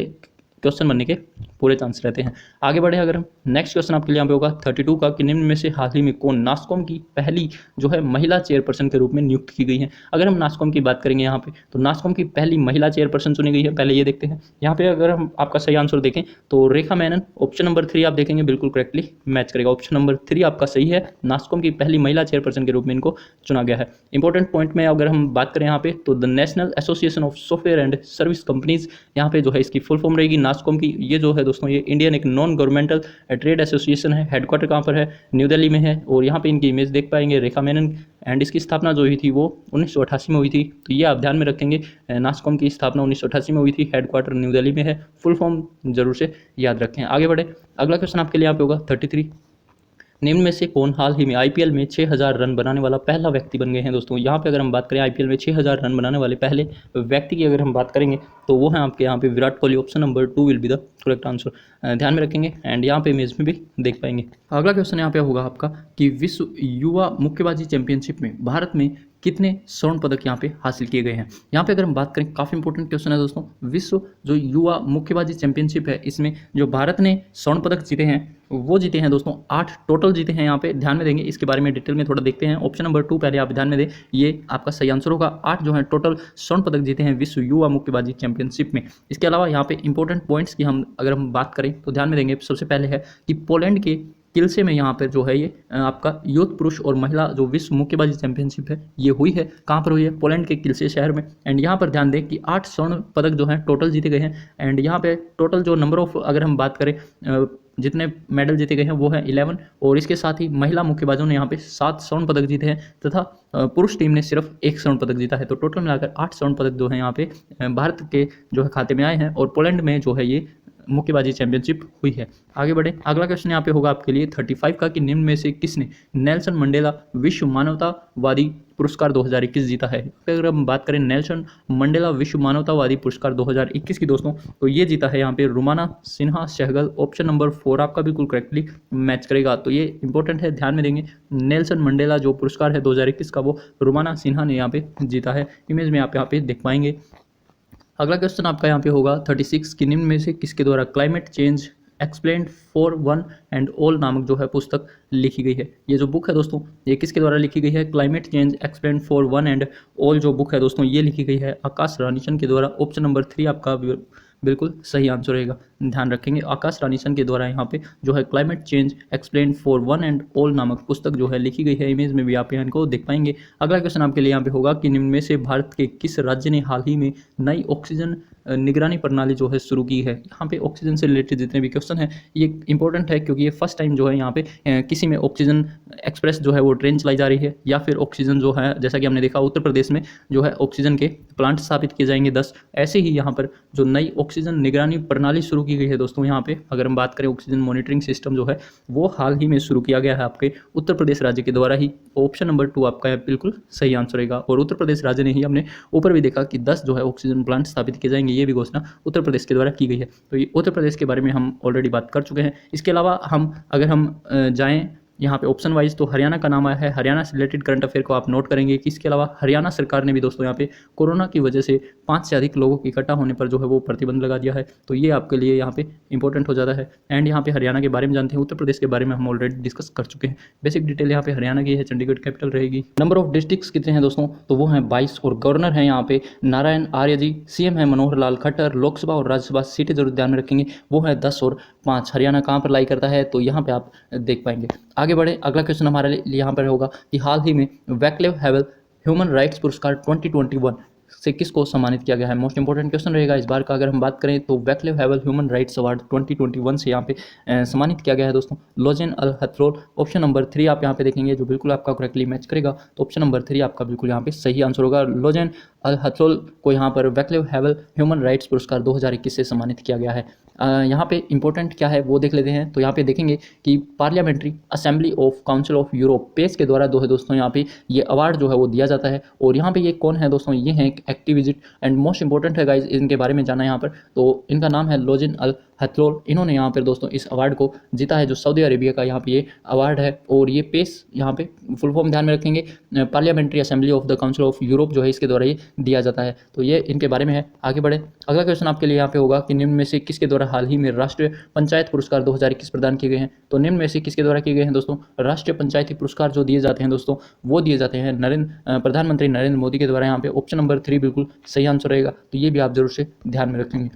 क्वेश्चन बनने के पूरे चांस रहते हैं। आगे बढ़े। अगर हम नेक्स्ट क्वेश्चन आपके लिए यहाँ पे होगा 32 का, कि निम्न में से हाल ही में कौन नास्कॉम की पहली जो है महिला चेयरपर्सन के रूप में नियुक्त की गई है। अगर हम नास्कॉम की बात करेंगे यहाँ पे, तो नास्कॉम की पहली महिला चेयरपर्सन चुनी गई है, पहले ये देखते हैं। यहाँ पे अगर हम आपका सही आंसर देखें तो रेखा मेनन। ऑप्शन नंबर 3 आप देखेंगे बिल्कुल करेक्टली मैच करेगा। ऑप्शन नंबर 3 आपका सही है, नास्कॉम की पहली महिला चेयरपर्सन के रूप में इनको चुना गया है। इंपॉर्टेंट पॉइंट में अगर हम बात करें यहाँ पे, तो the national association of software and service companies यहाँ पे जो है इसकी फुल फॉर्म रहेगी नास्कॉम की। ये जो है दोस्तों ये इंडियन एक नॉन गवर्नमेंटल ट्रेड एसोसिएशन है। हेडक्वार्टर कहाँ पर है? न्यू दिल्ली में है। और यहाँ पे इनकी इमेज देख पाएंगे रेखा मेनन, एंड इसकी स्थापना जो हुई थी वो 1988 में हुई थी। तो ये आप ध्यान में रखेंगे, नास्कॉम की स्थापना 1988 में हुई थी, हेडक्वार्टर न्यू दिल्ली में है। फुल फॉर्म जरूर से याद रखें। आगे बढ़े। अगला क्वेश्चन आपके लिए यहाँ पे होगा 33। निम्न में से कौन हाल ही में आईपीएल में 6000 रन बनाने वाला पहला व्यक्ति बन गए हैं दोस्तों? यहाँ पे अगर हम बात करें आईपीएल में 6000 रन बनाने वाले पहले व्यक्ति की अगर हम बात करेंगे, तो वो है आपके यहाँ पे Virat Kohli. Option number 2 will be the correct answer, ध्यान में रखेंगे एंड यहाँ पे इमेज में भी देख पाएंगे। अगला क्वेश्चन यहाँ पे होगा आपका, कि विश्व युवा मुक्केबाजी चैंपियनशिप में भारत में कितने स्वर्ण पदक यहाँ पे हासिल किए गए हैं। यहाँ पे अगर हम बात करें, काफ़ी इंपॉर्टेंट क्वेश्चन है दोस्तों। विश्व जो युवा मुक्केबाजी चैंपियनशिप है, इसमें जो भारत ने स्वर्ण पदक जीते हैं वो जीते हैं दोस्तों 8 टोटल जीते हैं। यहाँ पे ध्यान में देंगे, इसके बारे में डिटेल में थोड़ा देखते हैं। ऑप्शन नंबर 2 पहले आप ध्यान में दें, ये आपका सही आंसर होगा। 8 जो है टोटल स्वर्ण पदक जीते हैं विश्व युवा मुक्केबाजी चैंपियनशिप में। इसके अलावा यहाँ पे इंपॉर्टेंट पॉइंट्स की अगर हम बात करें तो ध्यान में देंगे। सबसे पहले है कि पोलैंड के किल्से में यहाँ पर जो है ये आपका यूथ पुरुष और महिला जो विश्व मुक्केबाजी चैंपियनशिप है ये हुई है। कहाँ पर हुई है? पोलैंड के किल्से शहर में। एंड यहाँ पर ध्यान दें कि 8 स्वर्ण पदक जो हैं टोटल जीते गए हैं। एंड यहाँ पे टोटल जो नंबर ऑफ अगर हम बात करें जितने मेडल जीते गए हैं वो है 11, और इसके साथ ही महिला मुक्केबाजों ने यहाँ पे 7 स्वर्ण पदक जीते हैं तथा पुरुष टीम ने सिर्फ 1 स्वर्ण पदक जीता है। तो टोटल मिलाकर 8 स्वर्ण पदक जो है यहाँ पे भारत के जो है खाते में आए हैं। और पोलैंड में जो है ये मुक्केबाजी चैंपियनशिप हुई है। आगे बढ़े, अगला क्वेश्चन यहाँ पे होगा आपके लिए 35 का कि निम्न में से किसने नेल्सन मंडेला विश्व मानवतावादी पुरस्कार 2021 जीता है। अगर हम बात करें नेल्सन मंडेला विश्व मानवतावादी पुरस्कार 2021 की दोस्तों, तो ये जीता है यहाँ पे रुमाना सिन्हा सहगल। ऑप्शन नंबर 4 आपका बिल्कुल करेक्टली मैच करेगा। तो ये इंपॉर्टेंट है, ध्यान में देंगे। नेल्सन मंडेला जो पुरस्कार है 2021 का, वो रुमाना सिन्हा ने यहाँ पे जीता है। इमेज में आप यहाँ पे देख पाएंगे। अगला क्वेश्चन आपका यहाँ पे होगा 36 कि निम्न में से किसके द्वारा climate change explained for one and all नामक जो है पुस्तक लिखी गई है। ये जो बुक है दोस्तों, ये किसके द्वारा लिखी गई है? Climate change explained for one and all जो बुक है दोस्तों, ये लिखी गई है आकाश रानीसन के द्वारा। ऑप्शन नंबर 3 आपका बिल्कुल सही आंसर रहेगा। ध्यान रखेंगे, आकाश रानीसन के द्वारा यहाँ पे जो है climate change explained for one and all नामक पुस्तक जो है लिखी गई है। इमेज में भी आप यहाँ इनको देख पाएंगे। अगला क्वेश्चन आपके लिए यहाँ पे होगा कि निम्न में से भारत के किस राज्य ने हाल ही में नई ऑक्सीजन निगरानी प्रणाली जो है शुरू की है। यहाँ पे ऑक्सीजन से रिलेटेड जितने भी क्वेश्चन है ये इंपॉर्टेंट है, क्योंकि ये फर्स्ट टाइम जो है यहाँ पे किसी में ऑक्सीजन एक्सप्रेस जो है वो ट्रेन चलाई जा रही है, या फिर ऑक्सीजन जो है, जैसा कि हमने देखा उत्तर प्रदेश में जो है ऑक्सीजन के प्लांट स्थापित किए जाएंगे 10। ऐसे ही यहाँ पर जो नई ऑक्सीजन निगरानी प्रणाली शुरू की गई है दोस्तों, यहाँ पे अगर हम बात करें ऑक्सीजन मॉनिटरिंग सिस्टम जो है वो हाल ही में शुरू किया गया है आपके उत्तर प्रदेश राज्य के द्वारा ही। ऑप्शन नंबर 2 आपका बिल्कुल सही आंसर रहेगा। और उत्तर प्रदेश राज्य ने ही, हमने ऊपर भी देखा कि 10 जो है ऑक्सीजन प्लांट स्थापित किए जाएंगे, ये भी घोषणा उत्तर प्रदेश के द्वारा की गई है। तो ये उत्तर प्रदेश के बारे में हम ऑलरेडी बात कर चुके हैं। इसके अलावा अगर हम जाएँ यहाँ पे ऑप्शन वाइज, तो हरियाणा का नाम आया है। हरियाणा से रिलेटेड करंट अफेयर को आप नोट करेंगे कि इसके अलावा हरियाणा सरकार ने भी दोस्तों यहाँ पे कोरोना की वजह से 5 से अधिक लोगों के इकट्ठा होने पर जो है वो प्रतिबंध लगा दिया है। तो ये आपके लिए यहाँ पे इंपॉर्टेंट हो जाता है। एंड यहाँ पे हरियाणा के बारे में जानते हैं, उत्तर प्रदेश के बारे में हम ऑलरेडी डिस्कस कर चुके हैं। बेसिक डिटेल यहाँ पे हरियाणा की है, चंडीगढ़ कैपिटल रहेगी। नंबर ऑफ डिस्ट्रिक्ट्स कितने हैं दोस्तों? तो वो हैं 22 और गवर्नर हैं यहाँ पे नारायण आर्य जी। सीएम है मनोहर लाल खट्टर। लोकसभा और राज्यसभा सीटें जरूर ध्यान में रखेंगे, वो है 10 और 5। हरियाणा कहाँ पर लाई करता है, तो यहाँ पे आप देख पाएंगे। आगे बढ़े, अगला क्वेश्चन हमारे लिए यहाँ पर होगा कि हाल ही में वैक्लेव हैवेल ह्यूमन राइट्स पुरस्कार 2021 से किसको सम्मानित किया गया है। मोस्ट इंपॉर्टेंट क्वेश्चन रहेगा इस बार का। अगर हम बात करें तो वैक्लेव हैवेल ह्यूमन राइट्स अवार्ड 2021 से यहाँ पे सम्मानित किया गया है दोस्तों लोजेन अल हथरोल। ऑप्शन नंबर 3 आप यहाँ पे देखेंगे जो बिल्कुल आपका करेक्टली मैच करेगा। तो ऑप्शन नंबर 3 आपका बिल्कुल यहाँ पे सही आंसर होगा। लोजेन अल हथरोल को यहाँ पर वैक्लेव हैवेल ह्यूमन राइट्स पुरस्कार 2021 से सम्मानित किया गया है। यहाँ पे इंपॉर्टेंट क्या है वो देख लेते हैं। तो यहाँ पे देखेंगे कि parliamentary assembly of council of Europe PACE के द्वारा जो है दोस्तों यहाँ पे ये अवार्ड जो है वो दिया जाता है। और यहाँ पे ये कौन है दोस्तों? ये हैं एक्टिविजिट। एंड मोस्ट इंपॉर्टेंट है गाइज, इनके बारे में जाना यहाँ पर। तो इनका नाम है लोजेन अल हथरोल। इन्होंने यहाँ पर दोस्तों इस अवार्ड को जीता है, जो सऊदी अरेबिया का यहाँ पे ये अवार्ड है। और ये पेस यहाँ पे फुल फॉर्म ध्यान में रखेंगे, parliamentary assembly of the council of Europe जो है इसके द्वारा ये दिया जाता है। तो ये इनके बारे में है। आगे बढ़े, अगला क्वेश्चन आपके लिए यहाँ पे होगा कि निम्न में से किसके द्वारा हाल ही में राष्ट्रीय पंचायत पुरस्कार 2021 प्रदान किए गए हैं। तो निम्न में से किसके द्वारा किए गए हैं दोस्तों? राष्ट्रीय पंचायती पुरस्कार जो दिए जाते हैं दोस्तों, वो दिए जाते हैं प्रधानमंत्री नरेंद्र मोदी के द्वारा। यहाँ पे ऑप्शन नंबर 3 बिल्कुल सही आंसर रहेगा। तो ये भी आप जरूर से ध्यान में रखेंगे।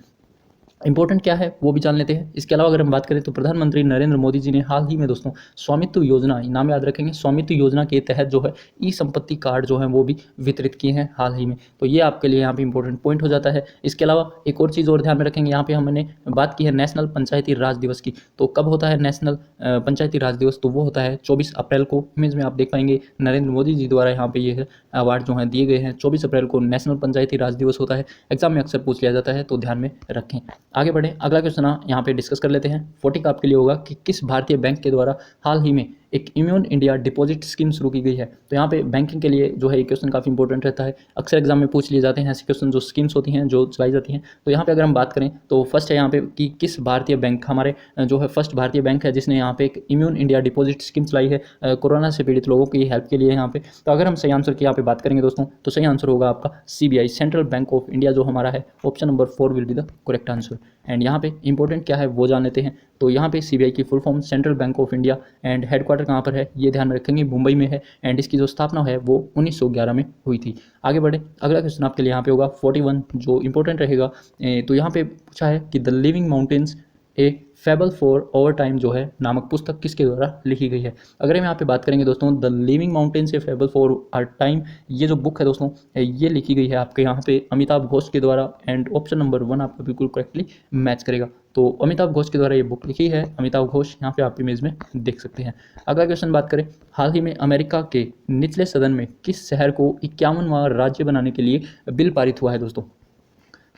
इंपॉर्टेंट क्या है वो भी जान लेते हैं। इसके अलावा अगर हम बात करें तो प्रधानमंत्री नरेंद्र मोदी जी ने हाल ही में दोस्तों स्वामित्व योजना, नाम याद रखेंगे, स्वामित्व योजना के तहत जो है ई संपत्ति कार्ड जो है वो भी वितरित किए हैं हाल ही में। तो ये आपके लिए यहाँ पे इंपॉर्टेंट पॉइंट हो जाता है। इसके अलावा एक और चीज़ और ध्यान में रखेंगे, यहाँ पे हमने बात की है नेशनल पंचायती राज दिवस की। तो कब होता है नेशनल पंचायती राज दिवस? तो वो होता है 24 अप्रैल को। इमेज में आप देख पाएंगे नरेंद्र मोदी जी द्वारा यहाँ पे ये अवार्ड जो है दिए गए हैं। 24 अप्रैल को नेशनल पंचायती राज दिवस होता है। एग्जाम में अक्सर पूछ लिया जाता है, तो ध्यान में रखें। आगे बढ़े, अगला क्वेश्चन यहाँ पे डिस्कस कर लेते हैं। 40 का आपके लिए होगा कि किस भारतीय बैंक के द्वारा हाल ही में एक इम्यून इंडिया डिपॉजिट स्कीम शुरू की गई है। तो यहाँ पे बैंकिंग के लिए जो है ये क्वेश्चन काफ़ी इंपॉर्टेंट रहता है, अक्सर एग्जाम में पूछ लिए जाते हैं ऐसे क्वेश्चन जो स्कीम्स होती हैं जो चलाई जाती हैं। तो यहाँ पे अगर हम बात करें तो फर्स्ट है यहाँ पे कि किस भारतीय बैंक, हमारे जो है फर्स्ट भारतीय बैंक है जिसने यहाँ पे एक इम्यून इंडिया डिपॉजिट स्कीम चलाई है कोरोना से पीड़ित लोगों की हेल्प के लिए यहाँ पे। तो अगर हम सही आंसर की यहाँ पे बात करेंगे दोस्तों, तो सही आंसर होगा आपका CBI, central bank of India जो हमारा है। Option number 4 will be the correct answer. And यहाँ पे इंपॉर्टेंट क्या है वो जान लेते हैं। तो यहाँ पे CBI की full form central bank of India. And headquarter कहाँ पर है ये ध्यान में रखेंगे, मुंबई में है। एंड इसकी जो स्थापना है वो 1911 में हुई थी। आगे बढ़े, अगला क्वेश्चन आपके लिए यहाँ पे होगा 41 जो इंपॉर्टेंट रहेगा। तो यहाँ पे पूछा है कि the living mountains a fable for over time जो है नामक पुस्तक किसके द्वारा लिखी गई है। अगर हम यहाँ पे बात करेंगे दोस्तों the living mountains a fable for our time, ये जो बुक है दोस्तों ये लिखी गई है आपके यहाँ पे अमिताभ घोष के द्वारा। एंड ऑप्शन नंबर 1 आपका बिल्कुल करेक्टली मैच करेगा। तो अमिताभ घोष के द्वारा ये बुक लिखी है, अमिताभ घोष यहाँ पे आप इमेज में देख सकते हैं। अगला क्वेश्चन बात करें, हाल ही में अमेरिका के निचले सदन में किस शहर को 51वां राज्य बनाने के लिए बिल पारित हुआ है दोस्तों।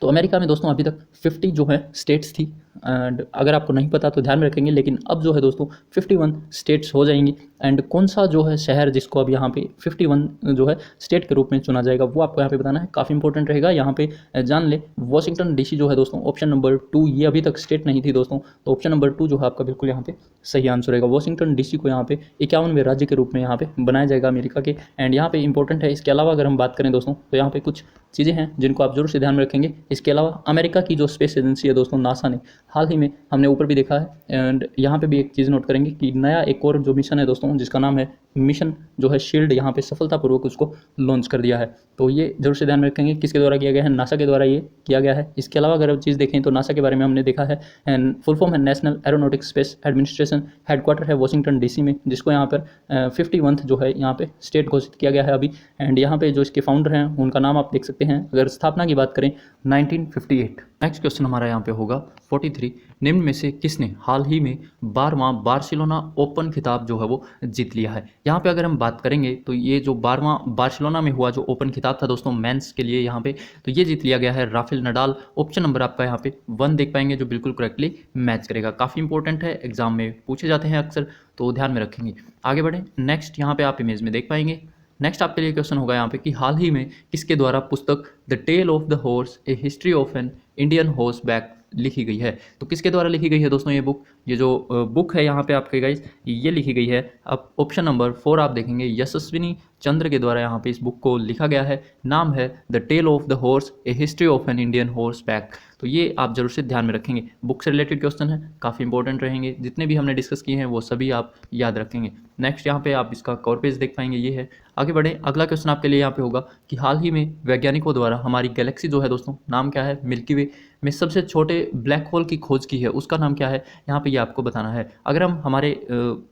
तो अमेरिका में दोस्तों अभी तक 50 जो है स्टेट्स थी, एंड अगर आपको नहीं पता तो ध्यान में रखेंगे, लेकिन अब जो है दोस्तों 51 स्टेट्स हो जाएंगी। एंड कौन सा जो है शहर जिसको अब यहाँ पे 51 जो है स्टेट के रूप में चुना जाएगा वो आपको यहाँ पे बताना है, काफ़ी इंपॉर्टेंट रहेगा। यहाँ पे जान ले, वॉशिंगटन डीसी जो है दोस्तों ऑप्शन नंबर 2, ये अभी तक स्टेट नहीं थी दोस्तों, तो ऑप्शन नंबर 2 जो है आपका बिल्कुल यहाँ पे सही आंसर रहेगा। वॉशिंगटन डीसी को यहाँ पे 51वें राज्य के रूप में यहाँ पे बनाया जाएगा अमेरिका के। एंड यहाँ पे इंपॉर्टेंट है, इसके अलावा अगर हम बात करें दोस्तों तो यहाँ पे कुछ चीज़ें हैं जिनको आप जरूर से ध्यान में रखेंगे। इसके अलावा अमेरिका की जो स्पेस एजेंसी है दोस्तों नासा ने हाल ही में, हमने ऊपर भी देखा है, एंड यहाँ पे भी एक चीज़ नोट करेंगे कि नया एक और जो मिशन है दोस्तों जिसका नाम है मिशन जो है शील्ड, यहाँ पे सफलतापूर्वक उसको लॉन्च कर दिया है। तो ये जरूर से ध्यान में रखेंगे किसके द्वारा किया गया है, नासा के द्वारा ये किया गया है। इसके अलावा अगर चीज़ देखें तो नासा के बारे में हमने देखा है, एंड फुल फॉर्म है national aeronautics space administration, headquarter है वॉशिंगटन डीसी में, जिसको यहाँ पर 51 जो है यहाँ पे स्टेट घोषित किया गया है अभी। एंड यहाँ पे जो इसके फाउंडर हैं उनका नाम आप देख सकते हैं। अगर स्थापना की बात करें 1958। नेक्स्ट क्वेश्चन हमारा यहाँ पे होगा 43, निम्न में से किसने हाल ही में 12वां बार्सिलोना ओपन खिताब जो है वो जीत लिया है। यहाँ पे अगर हम बात करेंगे तो ये जो 12वां बार्सिलोना में हुआ जो ओपन खिताब था दोस्तों मेंस के लिए यहाँ पे, तो ये जीत लिया गया है राफेल नडाल। ऑप्शन नंबर आपका यहाँ पे 1 देख पाएंगे जो बिल्कुल करेक्टली मैच करेगा। काफ़ी इंपॉर्टेंट है, एग्जाम में पूछे जाते हैं अक्सर, तो ध्यान में रखेंगे। आगे बढ़े, नेक्स्ट यहाँ पे आप इमेज में देख पाएंगे। नेक्स्ट आपके लिए क्वेश्चन होगा यहाँ पे कि हाल ही में किसके द्वारा पुस्तक the tale of the horse a history of an Indian horseback लिखी गई है। तो किसके द्वारा लिखी गई है दोस्तों ये बुक, ये जो बुक है यहाँ पे आपके गाइस ये लिखी गई है। अब ऑप्शन नंबर 4 आप देखेंगे यशस्विनी चंद्र के द्वारा यहाँ पे इस बुक को लिखा गया है। नाम है the tale of the horse a history of an Indian horseback. तो ये आप जरूर से ध्यान में रखेंगे, बुक से रिलेटेड क्वेश्चन है, काफ़ी इंपॉर्टेंट रहेंगे। जितने भी हमने डिस्कस किए हैं वो सभी आप याद रखेंगे। नेक्स्ट यहाँ पे आप इसका कवर पेज देख पाएंगे, ये है। आगे बढ़े, अगला क्वेश्चन आपके लिए यहाँ पे होगा कि हाल ही में वैज्ञानिकों द्वारा हमारी गैलेक्सी जो है दोस्तों, नाम क्या है, मिल्की वे में सबसे छोटे ब्लैक होल की खोज की है, उसका नाम क्या है, यहाँ पे ये आपको बताना है। अगर हम हमारे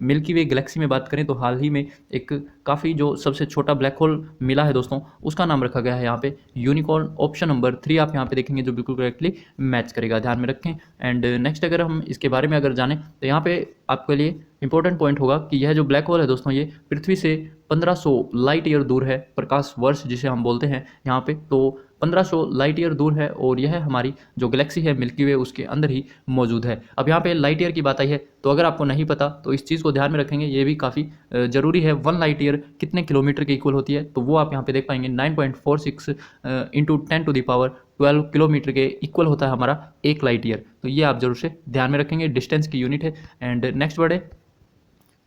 मिल्की वे गैलेक्सी में बात करें तो हाल ही में एक काफ़ी जो सबसे छोटा ब्लैक होल मिला है दोस्तों, उसका नाम रखा गया है यहाँ पे यूनिकॉर्न। ऑप्शन नंबर 3 आप यहाँ पे देखेंगे जो बिल्कुल करेक्टली मैच करेगा, ध्यान में रखें। एंड नेक्स्ट अगर हम इसके बारे में अगर जानें तो यहाँ पे आपके लिए इंपॉर्टेंट पॉइंट होगा कि यह जो ब्लैक होल है दोस्तों ये पृथ्वी से 1500 लाइट ईयर दूर है, प्रकाश वर्ष जिसे हम बोलते हैं यहाँ पे, तो 1500 लाइट ईयर दूर है और यह हमारी जो गैलेक्सी है मिल्की वे उसके अंदर ही मौजूद है। अब यहाँ पे लाइट ईयर की बात आई है तो अगर आपको नहीं पता तो इस चीज़ को ध्यान में रखेंगे, ये भी काफ़ी ज़रूरी है। 1 लाइट ईयर कितने किलोमीटर के इक्वल होती है, तो वो आप यहाँ पे देख पाएंगे 9.46 इंटू 10⁻12 किलोमीटर के इक्वल होता है हमारा 1 लाइट ईयर। तो ये आप जरूर से ध्यान में रखेंगे, डिस्टेंस की यूनिट है। एंड नेक्स्ट बढ़े,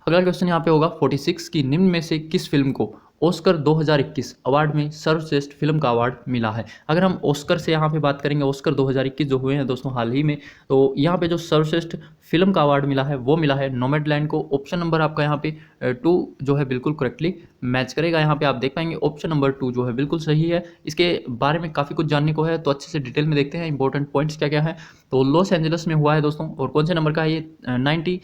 अगला क्वेश्चन यहाँ पे होगा 46 की निम्न में से किस फिल्म को ऑस्कर 2021 अवार्ड में सर्वश्रेष्ठ फिल्म का अवार्ड मिला है। अगर हम ऑस्कर से यहाँ पे बात करेंगे, ऑस्कर 2021 जो हुए हैं दोस्तों हाल ही में, तो यहाँ पे जो सर्वश्रेष्ठ फिल्म का अवार्ड मिला है वो मिला है नोमैडलैंड को। ऑप्शन नंबर आपका यहाँ पे 2 जो है बिल्कुल करेक्टली मैच करेगा। यहाँ पे आप देख पाएंगे ऑप्शन नंबर 2 जो है बिल्कुल सही है। इसके बारे में काफ़ी कुछ जानने को है तो अच्छे से डिटेल में देखते हैं इंपॉर्टेंट पॉइंट्स क्या क्या है। तो लॉस एंजलिस में हुआ है दोस्तों, और कौन से नंबर का है ये, 93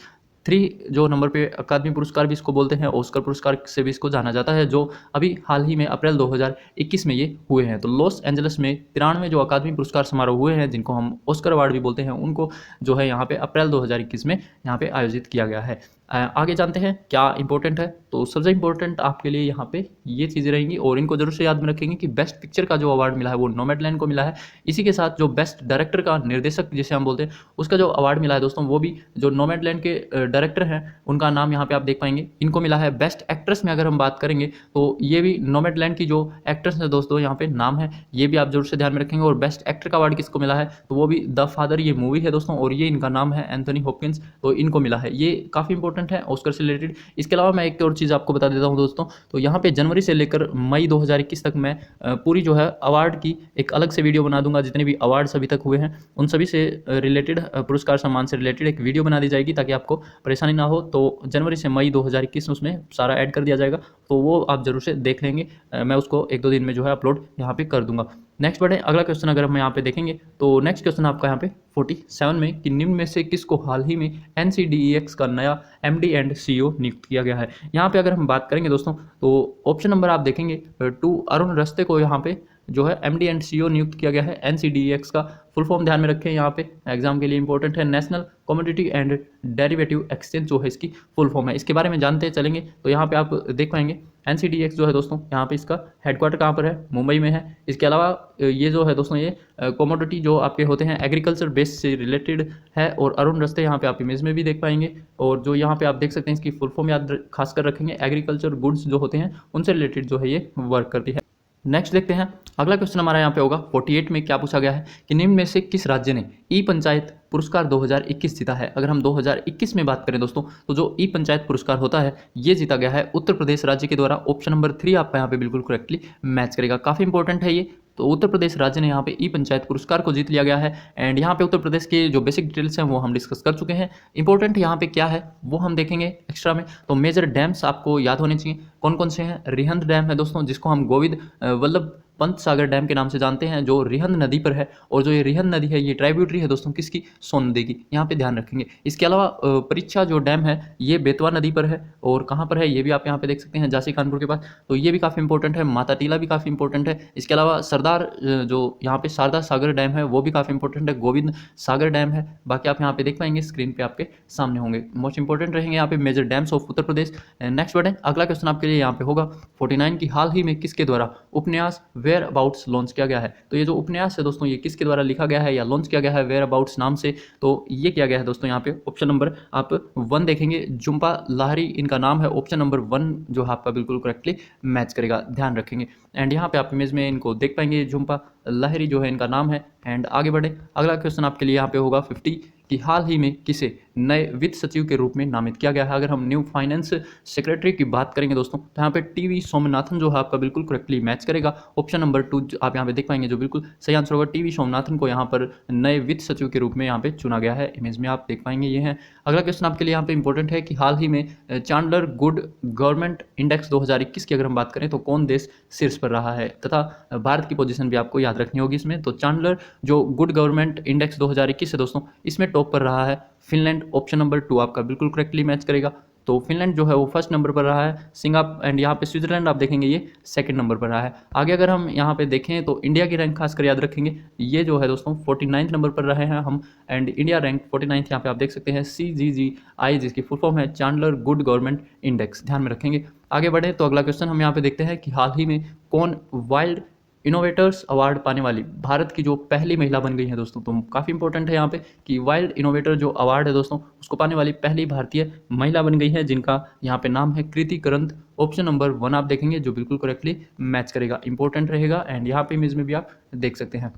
जो नंबर पे अकादमी पुरस्कार भी इसको बोलते हैं, ऑस्कर पुरस्कार से भी इसको जाना जाता है, जो अभी हाल ही में अप्रैल 2021 में ये हुए हैं। तो लॉस एंजलिस में 93 जो अकादमी पुरस्कार समारोह हुए हैं जिनको हम ऑस्कर अवार्ड भी बोलते हैं, उनको जो है यहाँ पे अप्रैल 2021 में यहाँ पे आयोजित किया गया है। आगे जानते हैं क्या इंपॉर्टेंट है। तो सबसे इंपॉर्टेंट आपके लिए यहाँ पे ये चीज़ें रहेंगी और इनको जरूर से याद में रखेंगे कि बेस्ट पिक्चर का जो अवार्ड मिला है वो नोमैडलैंड को मिला है। इसी के साथ जो बेस्ट डायरेक्टर का, निर्देशक जिसे हम बोलते हैं, उसका जो अवार्ड मिला है दोस्तों वो भी जो नोमैडलैंड के डायरेक्टर हैं उनका नाम यहाँ पे आप देख पाएंगे, इनको मिला है। बेस्ट एक्ट्रेस में अगर हम बात करेंगे तो ये भी नोमैडलैंड की जो एक्ट्रेस है दोस्तों यहाँ पे नाम है, ये भी आप जरूर से ध्यान में रखेंगे। और बेस्ट एक्टर का अवार्ड किसको मिला है, तो वो भी द फादर ये मूवी है दोस्तों, और ये इनका नाम है एंथनी हॉपकिंस, तो इनको मिला है। ये काफ़ी इंपॉर्टेंट है ऑस्कर से रिलेटेड। इसके अलावा मैं एक और चीज़ आपको बता देता हूँ दोस्तों, तो यहाँ पे जनवरी से लेकर मई 2021 तक मैं पूरी जो है अवार्ड की एक अलग से वीडियो बना दूंगा। जितने भी अवार्ड्स अभी तक हुए हैं उन सभी से रिलेटेड, पुरस्कार सम्मान से रिलेटेड एक वीडियो बना दी जाएगी ताकि आपको परेशानी ना हो। तो जनवरी से मई 2021 उसमें सारा ऐड कर दिया जाएगा, तो वो आप जरूर से देख लेंगे। मैं उसको 1-2 दिन में जो है अपलोड यहाँ पे कर दूंगा। नेक्स्ट बढ़े, अगला क्वेश्चन अगर हम यहाँ पे देखेंगे तो नेक्स्ट क्वेश्चन आपका यहाँ पे 47 में कि निम्न में से किसको हाल ही में NCDEX का नया MD एंड CEO नियुक्त किया गया है। यहाँ पे अगर हम बात करेंगे दोस्तों तो ऑप्शन नंबर आप देखेंगे 2 अरुण रस्ते को यहाँ पे जो है MD एंड CEO नियुक्त किया गया है। NCDEX का फुल फॉर्म ध्यान में रखें, यहाँ पे एग्जाम के लिए इंपॉर्टेंट है। National commodity and derivative exchange जो है इसकी फुल फॉर्म है। इसके बारे में जानते चलेंगे तो यहाँ पे आप देख पाएंगे NCDEX जो है दोस्तों, यहाँ पे इसका हेडक्वार्टर कहाँ पर है, मुंबई में है। इसके अलावा ये जो है दोस्तों, ये कमोडिटी जो आपके होते हैं एग्रीकल्चर बेस से रिलेटेड है। और अरुण रस्ते यहाँ पे आप इमेज में भी देख पाएंगे। और जो यहाँ पे आप देख सकते हैं इसकी फुल फॉर्म याद खासकर रखेंगे, एग्रीकल्चर गुड्स जो होते हैं उनसे रिलेटेड जो है ये वर्क करती है। नेक्स्ट देखते हैं, अगला क्वेश्चन हमारा यहाँ पे होगा 48 में क्या पूछा गया है कि निम्न में से किस राज्य ने ई पंचायत पुरस्कार 2021 जीता है। अगर हम 2021 में बात करें दोस्तों, तो जो ई पंचायत पुरस्कार होता है ये जीता गया है उत्तर प्रदेश राज्य के द्वारा। ऑप्शन नंबर 3 आपका यहाँ पे बिल्कुल करेक्टली मैच करेगा, काफ़ी इंपॉर्टेंट है ये। तो उत्तर प्रदेश राज्य ने यहाँ पे ई पंचायत पुरस्कार को जीत लिया गया है। एंड यहाँ पे उत्तर प्रदेश के जो बेसिक डिटेल्स हैं वो हम डिस्कस कर चुके हैं। इंपॉर्टेंट यहाँ पे क्या है वो हम देखेंगे एक्स्ट्रा में। तो मेजर डैम्स आपको याद होने चाहिए, कौन कौन से हैं। रिहंद डैम है दोस्तों, जिसको हम गोविंद वल्लभ पंत सागर डैम के नाम से जानते हैं, जो रिहंद नदी पर है। और जो ये रिहंद नदी है ये ट्राइब्यूटरी है दोस्तों किसकी, सोन नदी की, यहाँ पे ध्यान रखेंगे। इसके अलावा परीक्षा जो डैम है ये बेतवा नदी पर है। और कहाँ पर है ये भी आप यहाँ पे देख सकते हैं, झांसी कानपुर के पास, तो ये भी काफ़ी इंपॉर्टेंट है। माता टीला भी काफ़ी इंपॉर्टेंट है। इसके अलावा सरदार जो यहाँ पे शारदा सागर डैम है वो भी काफ़ी इंपॉर्टेंट है, गोविंद सागर डैम है। बाकी आप यहाँ पे देख पाएंगे, स्क्रीन पे आपके सामने होंगे, मोस्ट इंपॉर्टेंट रहेंगे यहाँ पे major dams of Uttar Pradesh. Next बढ़ें, अगला क्वेश्चन आपके लिए यहाँ पे होगा 49 की हाल ही में किसके द्वारा उपन्यास वेयर अबाउट्स लॉन्च किया गया है। तो ये जो उपन्यास है दोस्तों ये किसके द्वारा लिखा गया है या लॉन्च किया गया है वेयर अबाउट्स नाम से। तो ये किया गया है दोस्तों, यहाँ पे ऑप्शन नंबर आप 1 देखेंगे, झुम्पा लाहिरी इनका नाम है। ऑप्शन नंबर 1 जो है आपका बिल्कुल करेक्टली मैच करेगा, ध्यान रखेंगे। एंड यहाँ पे आप इमेज में इनको देख पाएंगे, झुम्पा लाहिरी जो है इनका नाम है। एंड आगे बढ़े, अगला क्वेश्चन आपके लिए यहाँ पे होगा 50 कि हाल ही में किसे नए वित्त सचिव के रूप में नामित किया गया है। अगर हम न्यू फाइनेंस सेक्रेटरी की बात करेंगे दोस्तों, तो यहाँ पे टीवी सोमनाथन जो है आपका बिल्कुल करेक्टली मैच करेगा। ऑप्शन नंबर 2 आप यहाँ पे देख पाएंगे, जो बिल्कुल सही आंसर होगा, टीवी सोमनाथन को यहाँ पर नए वित्त सचिव के रूप में यहाँ पे चुना गया है। इमेज में आप देख पाएंगे ये है। अगला क्वेश्चन आपके लिए यहाँ पे इंपॉर्टेंट है कि हाल ही में चांडलर गुड गवर्नमेंट इंडेक्स 2021 की अगर हम बात करें तो कौन देश शीर्ष पर रहा है, तथा भारत की पोजीशन भी आपको याद रखनी होगी इसमें। तो चांडलर जो गुड गवर्नमेंट इंडेक्स 2021 है दोस्तों, इसमें टॉप पर रहा है फिनलैंड। ऑप्शन नंबर 2 आपका बिल्कुल करेक्टली मैच करेगा। तो फिनलैंड जो है वो फर्स्ट नंबर पर रहा है, सिंगापुर एंड यहाँ पे स्विट्जरलैंड आप देखेंगे ये सेकंड नंबर पर रहा है। आगे अगर हम यहाँ पे देखें तो इंडिया की रैंक खासकर याद रखेंगे, ये जो है दोस्तों 49 नंबर पर रहे हैं हम। एंड इंडिया रैंक 49 यहाँ पे आप देख सकते हैं, CGGI जिसकी फुल फॉर्म है चांडलर गुड गवर्नमेंट इंडेक्स, ध्यान में रखेंगे। आगे बढ़े तो अगला क्वेश्चन हम यहाँ पे देखते हैं कि हाल ही में कौन वाइल्ड इनोवेटर्स अवार्ड पाने वाली भारत की जो पहली महिला बन गई है दोस्तों। तो काफ़ी इंपॉर्टेंट है यहाँ पे कि वाइल्ड इनोवेटर जो अवार्ड है दोस्तों उसको पाने वाली पहली भारतीय महिला बन गई है, जिनका यहाँ पे नाम है कृति करंत। ऑप्शन नंबर 1 आप देखेंगे, जो बिल्कुल करेक्टली मैच करेगा, इंपॉर्टेंट रहेगा। एंड यहाँ पे इमेज में भी आप देख सकते हैं।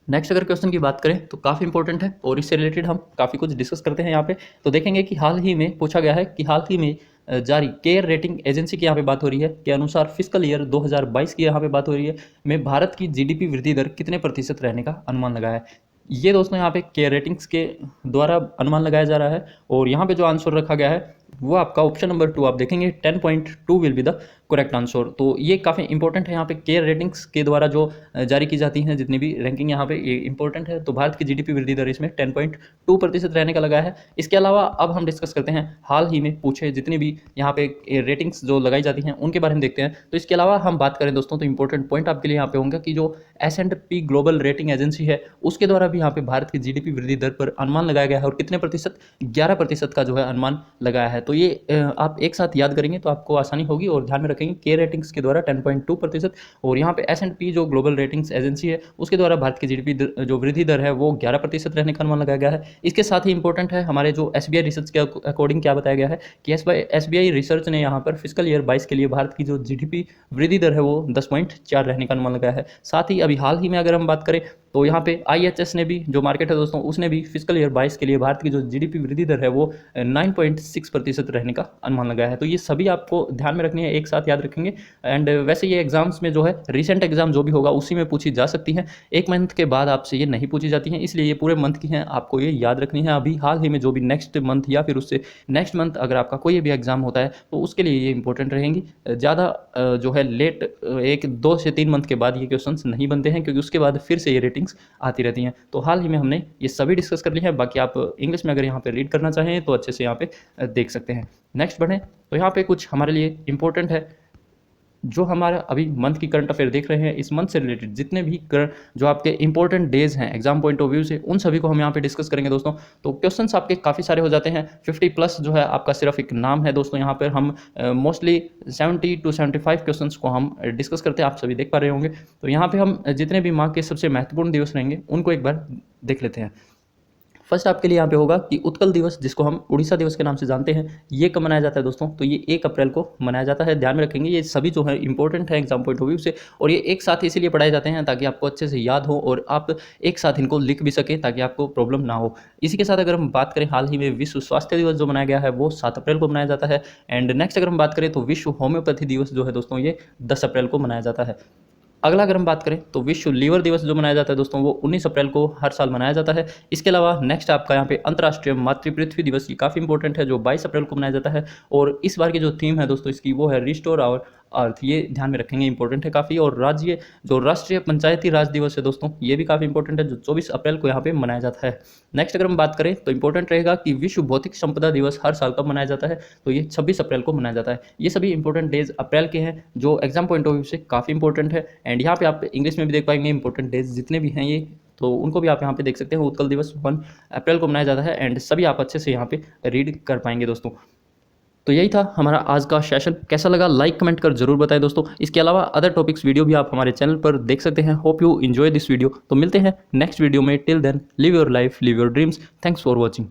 नेक्स्ट अगर क्वेश्चन की बात करें तो काफ़ी इंपॉर्टेंट है और इससे रिलेटेड हम काफ़ी कुछ डिस्कस करते हैं यहाँ पे। तो देखेंगे कि हाल ही में पूछा गया है कि हाल ही में जारी केयर रेटिंग एजेंसी की यहाँ पे बात हो रही है के अनुसार फिस्कल ईयर 2022 की यहाँ पे बात हो रही है में भारत की जीडीपी वृद्धि दर कितने प्रतिशत रहने का अनुमान लगाया है। ये दोस्तों यहाँ पे केयर रेटिंग्स के द्वारा अनुमान लगाया जा रहा है। और यहाँ पे जो आंसर रखा गया है वो आपका ऑप्शन नंबर 2 आप देखेंगे 10.2 will be the correct answer. तो ये काफ़ी इंपॉर्टेंट है यहाँ पे, केयर रेटिंग्स के द्वारा जो जारी की जाती हैं जितनी भी रैंकिंग यहाँ पे ये इंपॉर्टेंट है। तो भारत की जीडीपी वृद्धि दर इसमें 10.2% रहने का लगा है। इसके अलावा अब हम डिस्कस करते हैं हाल ही में पूछे जितनी भी यहाँ पे रेटिंग्स जो लगाई जाती हैं उनके बारे में देखते हैं। तो इसके अलावा हम बात करें दोस्तों तो इंपॉर्टेंट पॉइंट आपके लिए यहाँ पे होंगे कि जो S&P ग्लोबल रेटिंग एजेंसी है उसके द्वारा भी यहाँ पे भारत की जीडीपी वृद्धि दर पर अनुमान लगाया गया है। और कितने प्रतिशत, 11% का जो है अनुमान लगाया है। तो ये आप एक साथ याद करेंगे तो आपको आसानी होगी। और ध्यान में रखेंगे के रेटिंग्स के द्वारा 10.2% और यहाँ पे S&P जो ग्लोबल रेटिंग्स एजेंसी है उसके द्वारा भारत की जीडीपी जो वृद्धि दर है वो 11% रहने का अनुमान लगाया गया है। इसके साथ ही इंपॉर्टेंट है हमारे जो SBI रिसर्च के अकॉर्डिंग क्या बताया गया है कि SBI रिसर्च ने यहाँ पर फिस्कल ईयर 22 के लिए भारत की जो जीडीपी वृद्धि दर है वो 10.4 रहने का अनुमान लगाया है। साथ ही अभी हाल ही में अगर हम बात करें तो यहाँ पे IHS ने भी जो मार्केट है दोस्तों उसने भी फिस्कल ईयर 22 के लिए भारत की जो जीडीपी वृद्धि दर है वो 9.6% रहने का अनुमान लगाया है। तो ये सभी आपको ध्यान में रखनी है, एक साथ याद रखेंगे। एंड वैसे ये एग्जाम्स में जो है रिसेंट एग्जाम जो भी होगा उसी में पूछी जा सकती है, एक मंथ के बाद आपसे ये नहीं पूछी जाती हैं, इसलिए ये पूरे मंथ की हैं, आपको ये याद रखनी है। अभी हाल ही में जो भी नेक्स्ट मंथ या फिर उससे नेक्स्ट मंथ अगर आपका कोई भी एग्जाम होता है तो उसके लिए ये इंपॉर्टेंट रहेंगी। ज़्यादा जो है लेट 1-2 से 3 मंथ के बाद ये क्वेश्चन नहीं बनते हैं, क्योंकि उसके बाद फिर से ये रेटिंग्स आती रहती हैं। तो हाल ही में हमने ये सभी डिस्कस कर ली है। बाकी आप इंग्लिश में अगर यहाँ पे रीड करना चाहें तो अच्छे से यहाँ पे देख सकते हैं। नेक्स्ट बढ़ें तो यहाँ पे कुछ हमारे लिए इंपॉर्टेंट है जो हमारा अभी मंथ की करंट अफेयर देख रहे हैं, इस मंथ से रिलेटेड जितने भी जो आपके इंपॉर्टेंट डेज हैं एग्जाम पॉइंट ऑफ व्यू से, उन सभी को हम यहाँ पे डिस्कस करेंगे दोस्तों। तो क्वेश्चंस आपके काफ़ी सारे हो जाते हैं, 50 प्लस जो है आपका सिर्फ एक नाम है दोस्तों। यहाँ पर हम मोस्टली 70 to 75 क्वेश्चंस को हम डिस्कस करते हैं, आप सभी देख पा रहे होंगे। तो यहाँ पे हम जितने भी माह के सबसे महत्वपूर्ण दिवस रहेंगे उनको एक बार देख लेते हैं। फर्स्ट आपके लिए यहाँ पे होगा कि उत्कल दिवस, जिसको हम उड़ीसा दिवस के नाम से जानते हैं, ये कब मनाया जाता है दोस्तों? तो ये 1 अप्रैल को मनाया जाता है। ध्यान में रखेंगे, ये सभी जो है इंपॉर्टेंट है एग्जाम पॉइंट ऑफ व्यू से, और ये एक साथ इसीलिए पढ़ाए जाते हैं ताकि आपको अच्छे से याद हो और आप एक साथ इनको लिख भी सकें ताकि आपको प्रॉब्लम ना हो। इसी के साथ अगर हम बात करें, हाल ही में विश्व स्वास्थ्य दिवस जो मनाया गया है वो 7 अप्रैल को मनाया जाता है। एंड नेक्स्ट अगर हम बात करें तो विश्व होम्योपैथी दिवस जो है दोस्तों, ये 10 अप्रैल को मनाया जाता है। अगला अगर हम बात करें तो विश्व लीवर दिवस जो मनाया जाता है दोस्तों, वो 19 अप्रैल को हर साल मनाया जाता है। इसके अलावा नेक्स्ट आपका यहाँ पे अंतर्राष्ट्रीय मातृपृथ्वी दिवस, ये काफ़ी इंपॉर्टेंट है, जो 22 अप्रैल को मनाया जाता है। और इस बार की जो थीम है दोस्तों इसकी, वो है रिस्टोर आवर अर्थ। ये ध्यान में रखेंगे, इंपॉर्टेंट है काफ़ी। और राष्ट्रीय पंचायती राज दिवस है दोस्तों, ये भी काफ़ी इंपॉर्टेंट है, जो 24 अप्रैल को यहाँ पे मनाया जाता है। नेक्स्ट अगर हम बात करें तो इंपॉर्टेंट रहेगा कि विश्व भौतिक संपदा दिवस हर साल कब मनाया जाता है? तो ये 26 अप्रैल को मनाया जाता है। ये सभी इंपॉर्टेंट डेज अप्रैल के हैं, जो एग्जाम पॉइंट ऑफ व्यू से काफ़ी इंपॉर्टेंट है। एंड यहाँ पे आप इंग्लिश में भी देख पाएंगे इंपॉर्टेंट डेज जितने भी हैं ये, तो उनको भी आप यहाँ पे देख सकते हैं। उत्कल दिवस 1 अप्रैल को मनाया जाता है, एंड सभी आप अच्छे से यहाँ पे रीड कर पाएंगे दोस्तों। तो यही था हमारा आज का सेशन। कैसा लगा लाइक कमेंट कर जरूर बताएं दोस्तों। इसके अलावा अदर टॉपिक्स वीडियो भी आप हमारे चैनल पर देख सकते हैं। Hope you enjoy this video. तो मिलते हैं नेक्स्ट वीडियो में। Till then live your life, live your dreams. Thanks for watching.